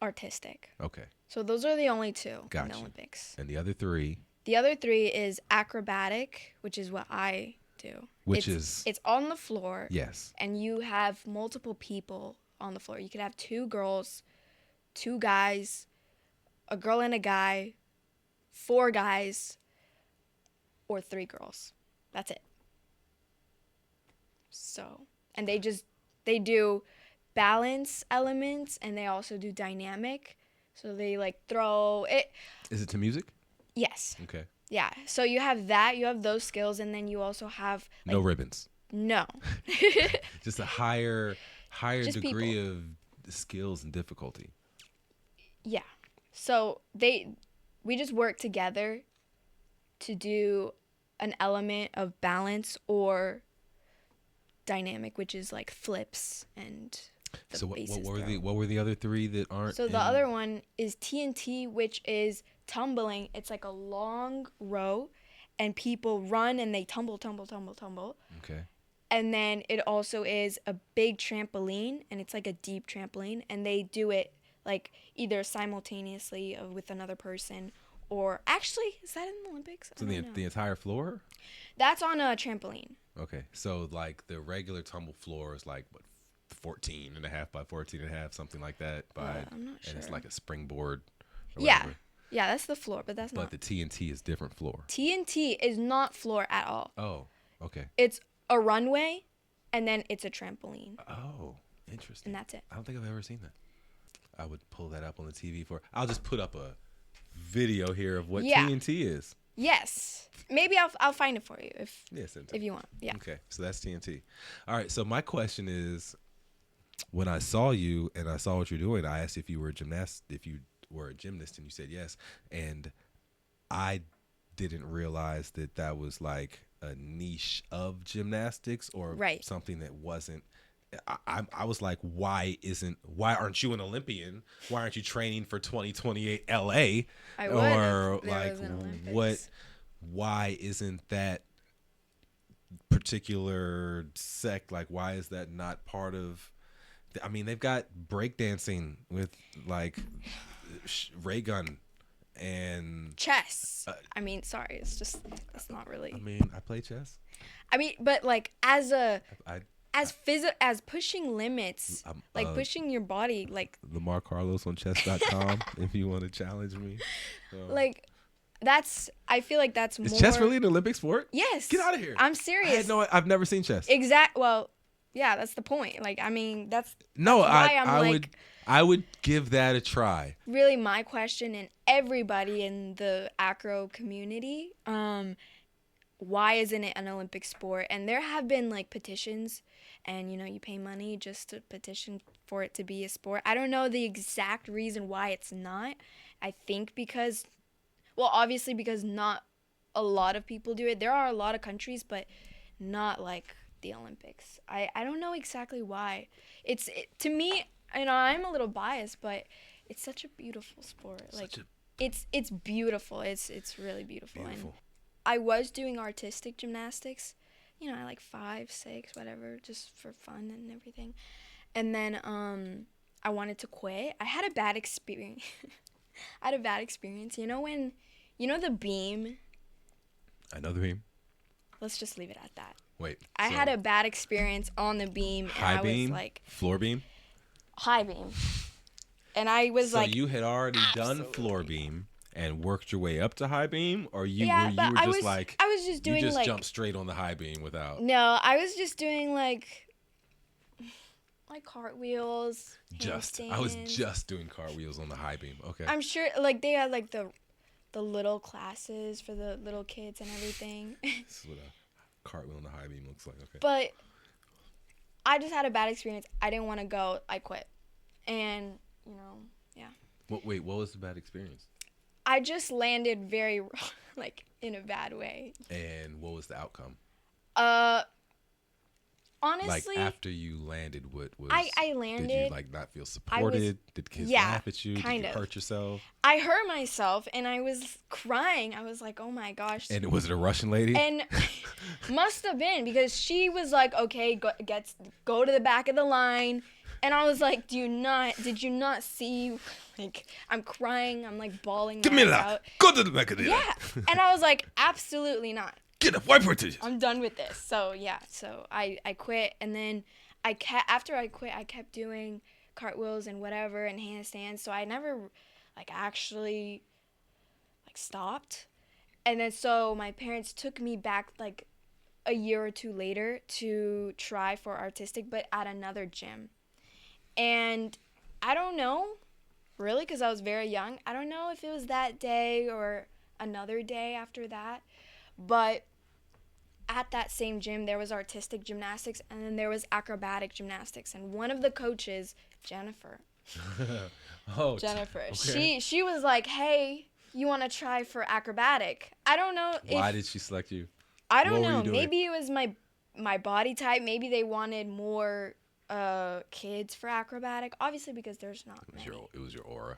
artistic. Okay. So those are the only 2 Got in the you. Olympics. And the other 3? The other 3 is acrobatic, which is what I do. It's on the floor. Yes. And you have multiple people on the floor. You could have 2 girls, 2 guys, a girl and a guy, 4 guys, or 3 girls. That's it. So, and they do balance elements, and they also do dynamic. So they like throw it. Is it to music? Yes. Okay. Yeah. So you have that, you have those skills, and then you also have no ribbons. No. Just a higher Just degree of skills and difficulty. Yeah. So we just work together to do an element of balance or dynamic, which is like flips and the So what bases were the other three that aren't? So the other one is TNT, which is tumbling. It's like a long row, and people run and they tumble. Okay. And then it also is a big trampoline, and it's like a deep trampoline, and they do it like either simultaneously with another person, or actually, is that in the Olympics? So the entire floor? That's on a trampoline. Okay. So like the regular tumble floor is like what, 14 and a half by 14 and a half, something like that. I'm not sure. And it's like a springboard. Or Yeah. whatever. Yeah, that's the floor, but that's not. But the TNT is different floor. TNT is not floor at all. Oh, okay. It's a runway, and then it's a trampoline. Oh, interesting. And that's it. I don't think I've ever seen that. I would pull that up on the TV I'll just put up a video here of what TNT is. Yes. Maybe I'll find it for you if you want. Yeah. Okay, so that's TNT. All right, so my question is, when I saw you and I saw what you're doing, I asked if you were a gymnast, if you were a gymnast, and you said yes. And I didn't realize that was like a niche of gymnastics or something that wasn't. I was like, why aren't you an Olympian? Why aren't you training for 2028 LA? I would. Or like why isn't that particular sect, like why is that not part of? I mean, they've got breakdancing with like ray gun and chess. I mean, sorry, it's not really. I mean, I play chess. I mean, but like as pushing limits, like pushing your body, like Lamar Carlos on chess.com if you want to challenge me. Like I feel like that's more. Is chess really an Olympic sport? Yes. Get out of here. I'm serious. I've never seen chess. Well, yeah, that's the point. Like, I mean, that's I would give that a try. Really, my question, and everybody in the acro community, why isn't it an Olympic sport? And there have been like petitions, and you pay money just to petition for it to be a sport. I don't know the exact reason why it's not. I think obviously because not a lot of people do it. There are a lot of countries, but not like the Olympics. I don't know exactly why. To me, I'm a little biased, but it's such a beautiful sport. It's beautiful. It's really beautiful. And I was doing artistic gymnastics, I like 5, 6, whatever, just for fun and everything. And then I wanted to quit. I had a bad experience. When the beam. I know the beam. Let's just leave it at that. Wait. I had a bad experience on the beam. High beam? Floor beam? High beam. And I was So you had already done floor beam and worked your way up to high beam? Or I was just jumped straight on the high beam without? No, I was just doing like cartwheels. I was just doing cartwheels on the high beam. Okay. I'm sure they had the little classes for the little kids and everything. This is what a cartwheel on the high beam looks like. Okay. But I just had a bad experience. I didn't want to go. I quit. And, yeah. Wait, what was the bad experience? I just landed very wrong, in a bad way. And what was the outcome? Honestly, after you landed, what was? I landed. Did you not feel supported? Did kids laugh at you? Did you hurt yourself? I hurt myself, and I was crying. I was like, "Oh my gosh!" And was it a Russian lady? And must have been, because she was like, "Okay, go to the back of the line," and I was like, Did you not see? I'm crying. I'm bawling. Camilla, go to the back of the line. Yeah, and I was like, "Absolutely not." Get up, wipe her tears. I'm done with this. So yeah, I quit, and then after I quit, I kept doing cartwheels and whatever and handstands. So I never actually stopped. And then so my parents took me back a year or 2 later to try for artistic, but at another gym. And I don't know, really, because I was very young. I don't know if it was that day or another day after that, but at that same gym, there was artistic gymnastics and then there was acrobatic gymnastics. And one of the coaches, Jennifer, Oh, Jennifer, okay. she was like, hey, you want to try for acrobatic? I don't know Why if, did she select you? I don't What were know. you doing? Maybe it was my body type. Maybe they wanted more kids for acrobatic. Obviously, because there's not many. It was your aura.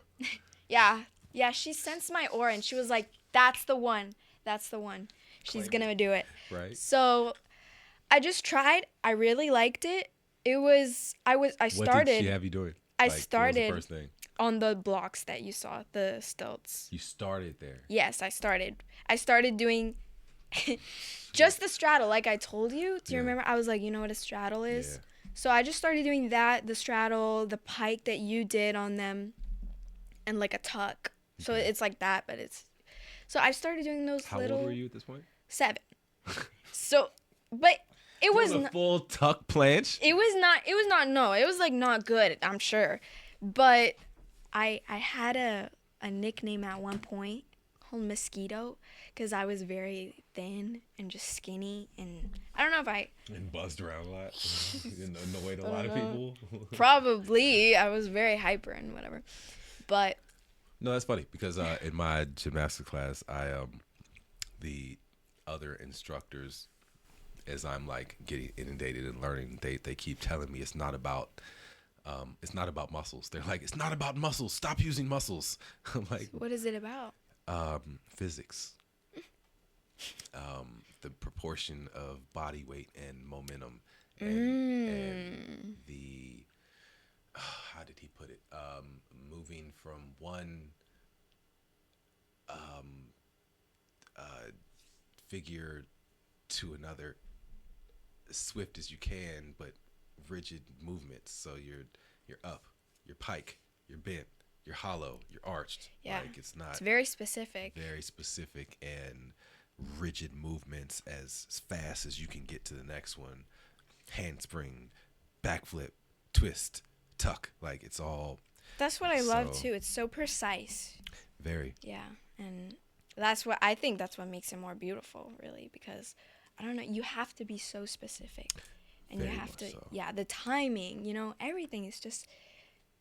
Yeah. Yeah, she sensed my aura and she was like, that's the one. That's the one. She's Claim going to do it. Right. So I just tried. I really liked it. I What did she started have you doing? I Like, what was the started first thing? on the blocks that you saw, the stilts. You started there. Yes, I started. I started doing just the straddle like I told you. Do you Yeah. remember? I was like, you know what a straddle is? Yeah. So I just started doing that, the straddle, the pike that you did on them, and like a tuck. So Okay. it's like that, but it's so I started doing those How little old were you at this point? 7. So, but it was a full tuck planche. it was not no, it was like not good, I'm sure. But I had a nickname at one point called Mosquito because I was very thin and just skinny, and I don't know if I And buzzed around a lot. And annoyed a I lot of don't know. people. Probably I was very hyper and whatever. But No, that's funny because in my gymnastics class, the other instructors, as I'm like getting inundated and learning, they keep telling me it's not about muscles. They're like, it's not about muscles. Stop using muscles. I'm like, what is it about? physics. The proportion of body weight and momentum, and the how did he put it? Moving from one figure to another as swift as you can, but rigid movements. So you're up, you're pike, you're bent, you're hollow, you're arched. Yeah. Like it's not It's very specific. very specific and rigid movements as fast as you can get to the next one. Handspring, backflip, twist, tuck. Like it's all That's what I love So- too. It's so precise. very Yeah, and that's what I think. That's what makes it more beautiful, really, because I don't know. You have to be so specific, and Very you have much to. so. Yeah, the timing. Everything is just.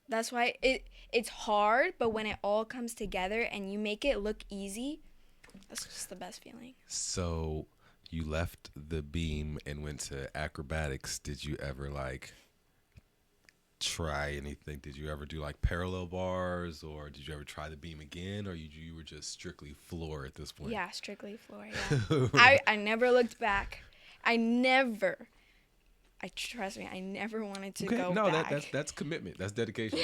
That's why it's hard, but when it all comes together and you make it look easy, that's just the best feeling. So you left the beam and went to acrobatics. Did you ever like try anything? Did you ever do like parallel bars, or did you ever try the beam again, or you were just strictly floor at this point? Yeah, strictly floor. Yeah, I never looked back. Trust me, I never wanted to Okay, go no, back. that's commitment. That's dedication.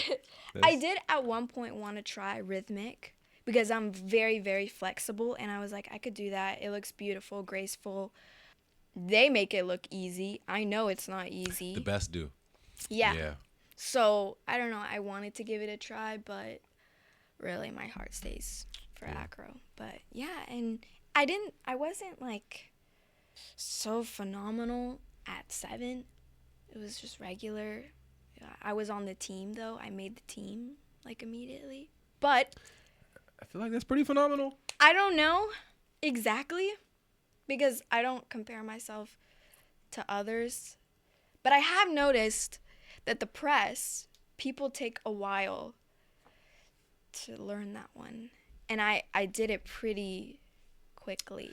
I did at one point want to try rhythmic because I'm very, very flexible, and I was like, I could do that. It looks beautiful, graceful. They make it look easy. I know it's not easy. The best do. Yeah. Yeah. So I don't know. I wanted to give it a try, but really, my heart stays for acro. But yeah, and I wasn't like so phenomenal at 7. It was just regular. I was on the team though. I made the team like immediately. But I feel like that's pretty phenomenal. I don't know exactly because I don't compare myself to others. But I have noticed that the press, people take a while to learn that one. And I did it pretty quickly.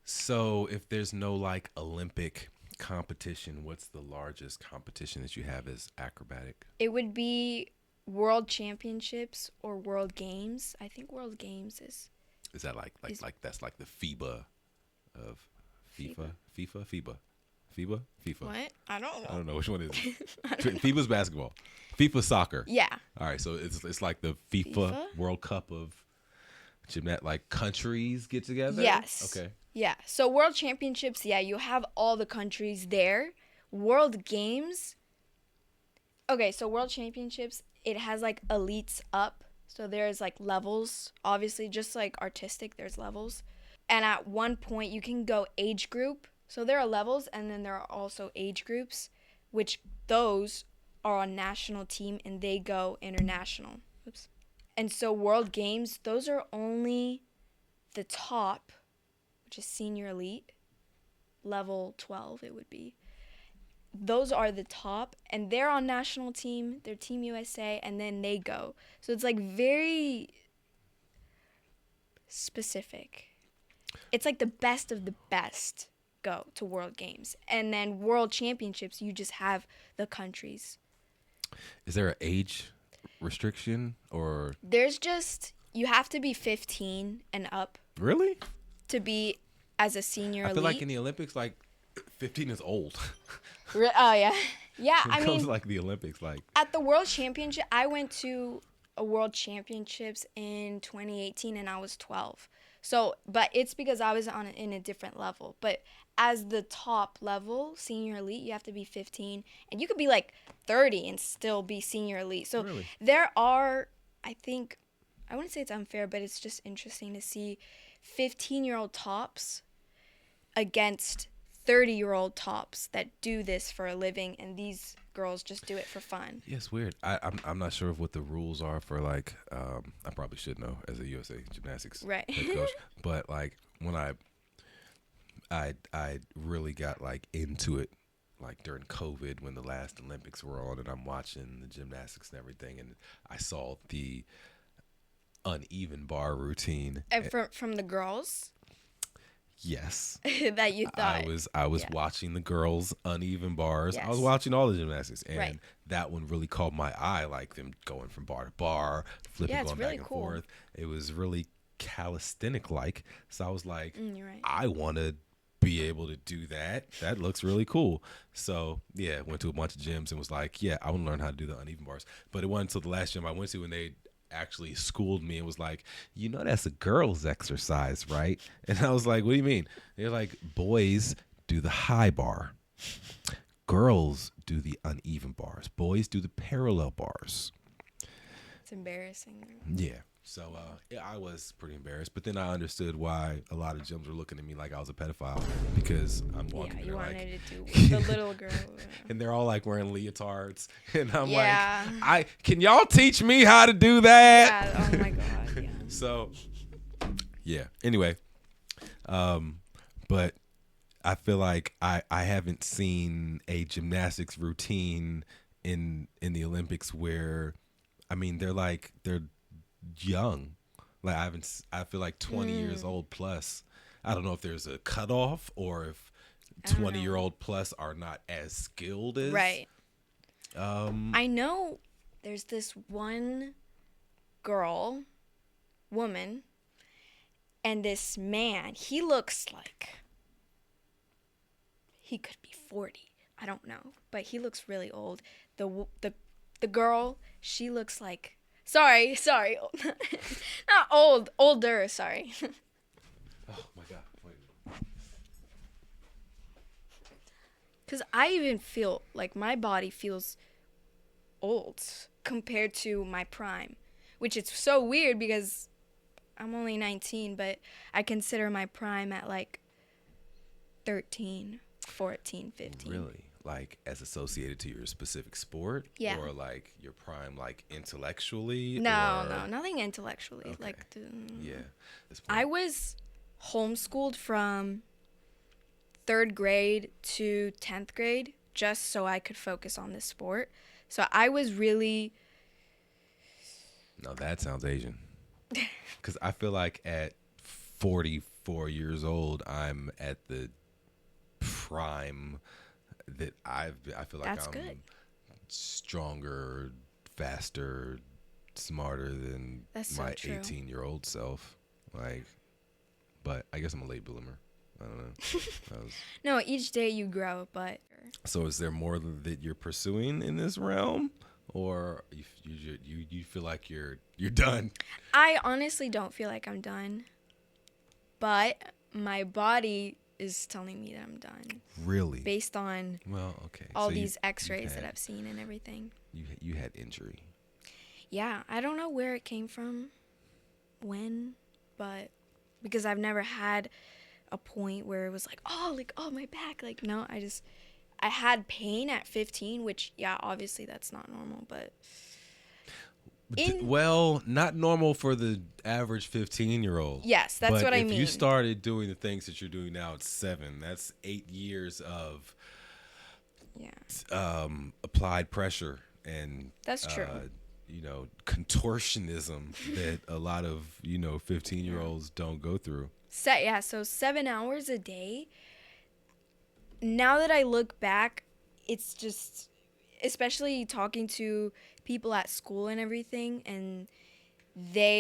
So if there's no like Olympic competition, what's the largest competition that you have as acrobatic? It would be World Championships or World Games. I think World Games is Is that like that's like the FIBA of FIBA? what? I don't know. I don't know which one is it. FIBA's basketball. FIFA's soccer. Yeah. All right, so it's like the FIFA World Cup of gymnast, like countries get together. Yes. Okay. Yeah. So World Championships, yeah, you have all the countries there. World Games. Okay, so World Championships, it has like elites up. So there's like levels, obviously, just like artistic, there's levels. And at one point you can go age group. So there are levels and then there are also age groups, which those are on national team and they go international. Oops. And so World Games, those are only the top, which is senior elite. level 12 it would be. Those are the top, and they're on national team, they're Team USA, and then they go. So it's like very specific. It's like the best of the best go to World Games. And then World Championships, you just have the countries. Is there an age restriction or? There's just, you have to be 15 and up Really? to be as a senior I feel elite. like in the Olympics, like 15 is old. Oh, yeah. Yeah, When I it comes mean, to like the Olympics, like at the World Championship, I went to a World Championships in 2018 and I was 12. So, but it's because I was in a different level. But as the top level, senior elite, you have to be 15. And you could be like 30 and still be senior elite. So Really? there are, I think, I wouldn't say it's unfair, but it's just interesting to see 15-year-old tops against 30-year-old tops that do this for a living, and these girls just do it for fun. yeah, it's weird. I'm not sure of what the rules are for like. I probably should know as a USA Gymnastics Right. head coach, but like when I really got like into it like during COVID when the last Olympics were on, and I'm watching the gymnastics and everything, and I saw the uneven bar routine. And from the girls Yes. that you thought. I was yeah. watching the girls uneven bars. I was Yes. watching all the gymnastics, and Right. that one really caught my eye, like them going from bar to bar, flipping, Yeah, it's going really back and cool. forth. It was really calisthenic like. So I was like, You're right. I want to be able to do that. That looks really cool. So yeah, went to a bunch of gyms and was like, yeah, I want to learn how to do the uneven bars. But it wasn't until the last gym I went to when they actually schooled me and was like, you know, that's a girl's exercise, right? And I was like, what do you mean? They're like, boys do the high bar, girls do the uneven bars, boys do the parallel bars. It's embarrassing. Yeah. So yeah, I was pretty embarrassed, but then I understood why a lot of gyms were looking at me like I was a pedophile because I'm walking Yeah, there you like, wanted to do the little girl. and they're all like wearing leotards, and I'm Yeah. like, can y'all teach me how to do that? Yeah, oh my god, yeah. So, yeah. Anyway, but I feel like I haven't seen a gymnastics routine in the Olympics where, I mean, they're young. Like I feel like 20 years old plus. I don't know if there's a cutoff or if 20-year-old plus are not as skilled as. Right. I know there's this one woman, and this man, he looks like he could be 40. I don't know, but he looks really old. The girl, she looks like, sorry, not old, older, sorry. Oh my God. Wait. Because I even feel like my body feels old compared to my prime, which is so weird because I'm only 19, but I consider my prime at like 13, 14, 15. Really? Like as associated to your specific sport? Yeah. Or like your prime, like intellectually? No, or... nothing intellectually. Okay. Like, Yeah. I was homeschooled from 3rd grade to 10th grade just so I could focus on this sport. So I was really... No, that sounds Asian. Because I feel like at 44 years old, I'm at the prime that I feel like That's I'm good. stronger, faster, smarter than That's so my true. 18-year-old self. Like, but I guess I'm a late bloomer. I don't know. No, each day you grow, but... So is there more that you're pursuing in this realm? Or you feel like you're done? I honestly don't feel like I'm done. But my body is telling me that I'm done. Really? Based on Well, okay. all So these x-rays had- that I've seen and everything. You had injury. Yeah, I don't know where it came from, when, but because I've never had a point where it was like, oh, my back. Like, no, I had pain at 15, which, yeah, obviously that's not normal, but... Well, not normal for the average 15-year-old. Yes, that's what I mean. If you started doing the things that you're doing now at 7, that's 8 years of applied pressure and that's true. Contortionism that a lot of 15-year-olds don't go through. So 7 hours a day. Now that I look back, it's just, especially talking to people at school and everything, and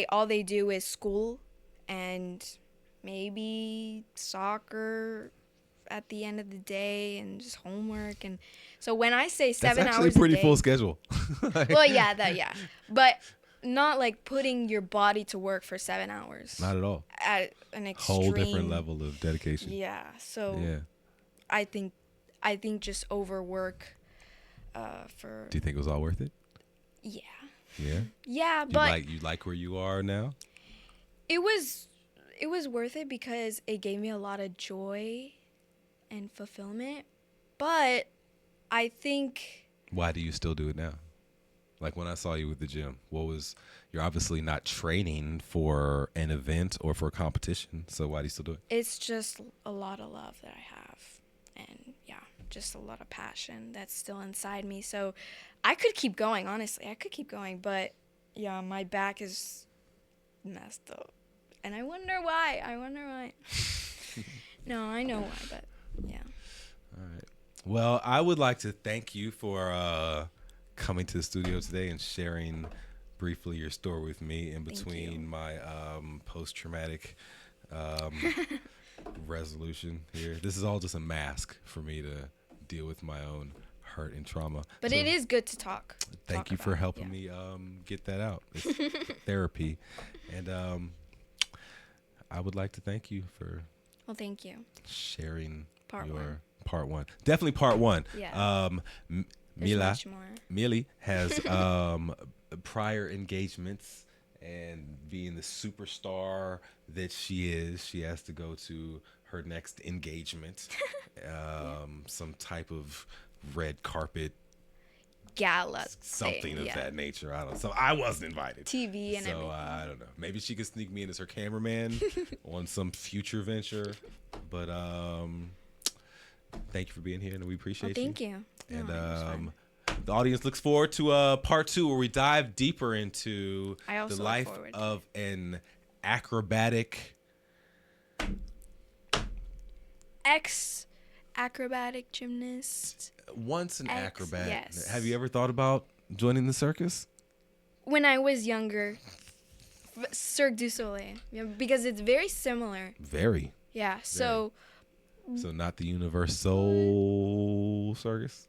all they do is school and maybe soccer at the end of the day and just homework. And so when I say 7 That's hours actually a pretty day, full schedule. well, yeah, but not like putting your body to work for 7 hours. Not at all. At an extreme, whole different level of dedication. Yeah. So yeah. I think just overwork for. Do you think it was all worth it? Yeah. Yeah. Yeah, but you like where you are now? It was worth it because it gave me a lot of joy and fulfillment. But I think. Why do you still do it now? Like when I saw you with the gym, you're obviously not training for an event or for a competition. So why do you still do it? It's just a lot of love that I have. And just a lot of passion that's still inside me. So I could keep going, honestly. I could keep going. But my back is messed up. And I wonder why. No, I know why, but yeah. All right. Well, I would like to thank you for coming to the studio today and sharing briefly your story with me in between my post-traumatic resolution here. This is all just a mask for me to deal with my own hurt and trauma. But it is good to talk. Thank you for helping me get that out. It's therapy. And I would like to thank you for thank you. Sharing part one. Definitely part one. Yeah. Millie has prior engagements, and being the superstar that she is, she has to go to her next engagement, some type of red carpet gala, something of that nature. I don't know. So I wasn't invited. TV and everything. So I don't know. Maybe she could sneak me in as her cameraman on some future venture. But thank you for being here, and we appreciate you. Thank you. And the audience looks forward to part 2, where we dive deeper into the life of an acrobatic acrobatic gymnast. Once an acrobat. Yes. Have you ever thought about joining the circus? When I was younger, Cirque du Soleil, because it's very similar. Very. Yeah. So not the Universal Circus?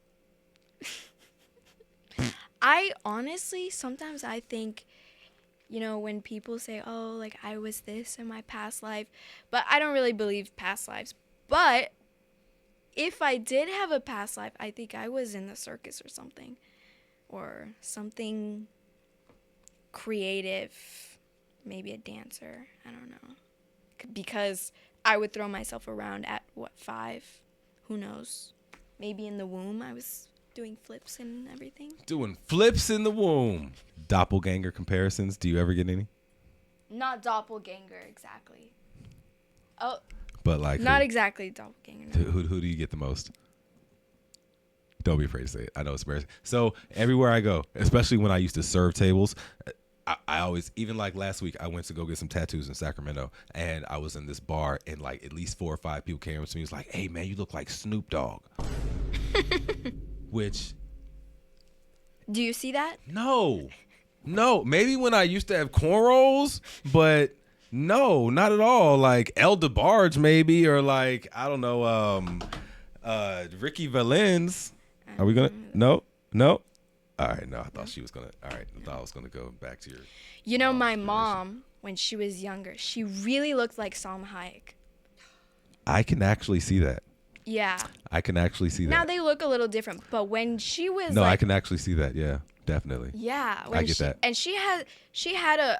I honestly, sometimes I think, when people say, oh, like I was this in my past life, but I don't really believe past lives. But if I did have a past life, I think I was in the circus or something creative, maybe a dancer. I don't know. Because I would throw myself around at 5? Who knows? Maybe in the womb I was doing flips and everything. Doing flips in the womb. Doppelganger comparisons. Do you ever get any? Not doppelganger exactly. Oh. But like not exactly doppelganger. No. Who do you get the most? Don't be afraid to say it. I know it's embarrassing. So everywhere I go, especially when I used to serve tables, I always, even like last week, I went to go get some tattoos in Sacramento, and I was in this bar, and like at least 4 or 5 people came up to me. It was like, "Hey man, you look like Snoop Dogg." Which. Do you see that? No. Maybe when I used to have cornrows, but no, not at all. Like El DeBarge maybe, or like I don't know, Ricky Valens. Are we gonna? No. All right, no, I thought she was gonna. All right, I thought I was gonna go back to your. My mom, when she was younger, she really looked like Salma Hayek. I can actually see that. Yeah. I can actually see that. Now they look a little different, but when she was no, I can actually see that. Yeah, definitely. Yeah, I get that. And she had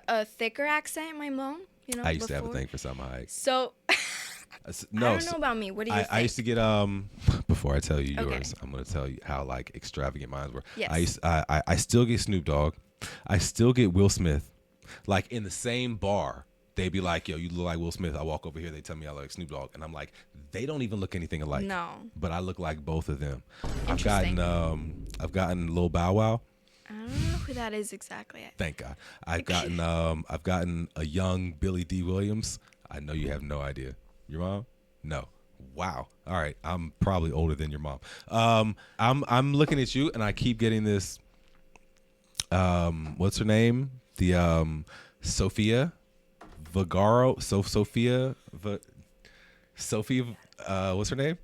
a thicker accent. My mom, I used to have a thing for Salma Hayek. So. No, I don't know about me. What do you think? I used to get before I tell you yours, I'm going to tell you how like extravagant mine were. Yes. I still get Snoop Dogg. I still get Will Smith. Like in the same bar, they'd be like, yo, you look like Will Smith. I walk over here, they tell me I look like Snoop Dogg. And I'm like, they don't even look anything alike. No. But I look like both of them. Interesting. I've gotten Lil Bow Wow. I don't know who that is exactly. Thank God. I've gotten a young Billy D. Williams. I know you have no idea. Your mom? No. Wow. All right. I'm probably older than your mom. I'm looking at you and I keep getting this. What's her name? The Sophia Vergara. Sophia. What's her name?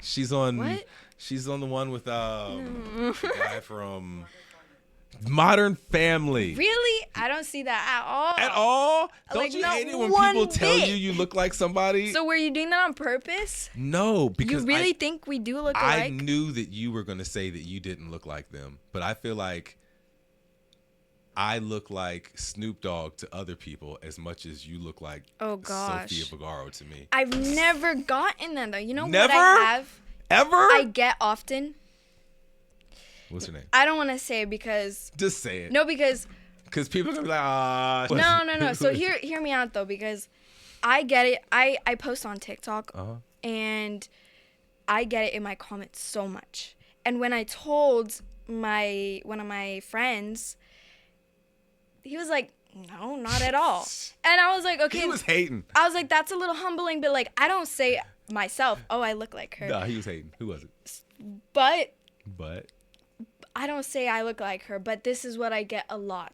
She's on. What? She's on the one with the guy from Modern Family. Really? I don't see that at all. At all? Don't Like, you not hate it when one people tell bit. you look like somebody? So were you doing that on purpose? No, because You really think we do look alike? I knew that you were going to say that you didn't look like them, but I feel like I look like Snoop Dogg to other people as much as you look like Sophia Vergara to me. I've never gotten that though. You know Never? what I have? Ever? I get often. What's her name? I don't want to say it because Just say it. no, because Because people are going to be like, ah. no. So hear me out though, because I get it. I post on TikTok and I get it in my comments so much. And when I told one of my friends, he was like, no, not at all. And I was like, okay. He was hating. I was like, that's a little humbling, but like, I don't say myself, oh, I look like her. No, he was hating. Who was it? But But. I don't say I look like her, but this is what I get a lot.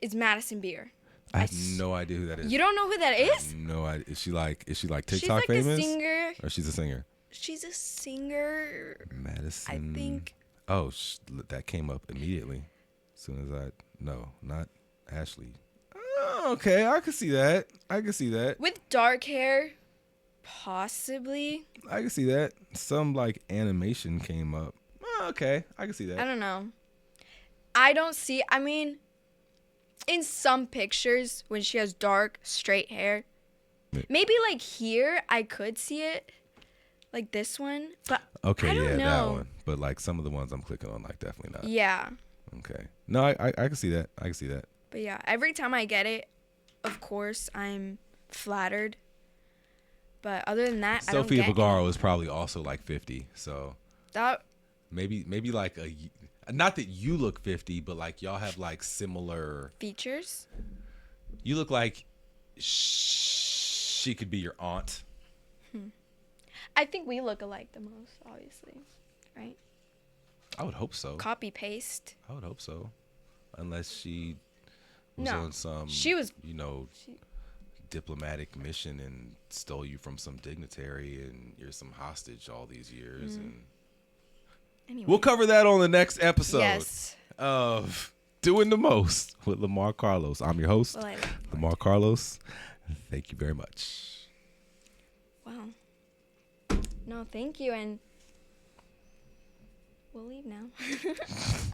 It's Madison Beer. I have no idea who that is. You don't know who that is? No idea. Is she like TikTok She's like famous? a singer. Or she's a singer? She's a singer. Madison. I think. Oh, that came up immediately. As soon as no, not Ashley. Oh, okay, I can see that. With dark hair, possibly. I can see that. Some like animation came up. Oh, okay, I can see that. I don't know. I mean, in some pictures when she has dark, straight hair, maybe like here I could see it, like this one, but okay, I don't know. That one. But like some of the ones I'm clicking on, like definitely not. Yeah. Okay. No, I can see that. But yeah, every time I get it, of course, I'm flattered. But other than that, I don't Sophia get Vergara was probably also like 50, so that. maybe like not that you look 50, but like y'all have like similar Features? You look like she could be your aunt. I think we look alike the most, obviously, right? I would hope so. Copy paste. I would hope so, unless she was No, on some she was. diplomatic mission and stole you from some dignitary and you're some hostage all these years. And Anyway. we'll cover that on the next episode Yes. of Doing the Most with Lamar Carlos. I'm your host, Well, Lamar Carlos. Thank you very much. Wow. No, thank you, and we'll leave now.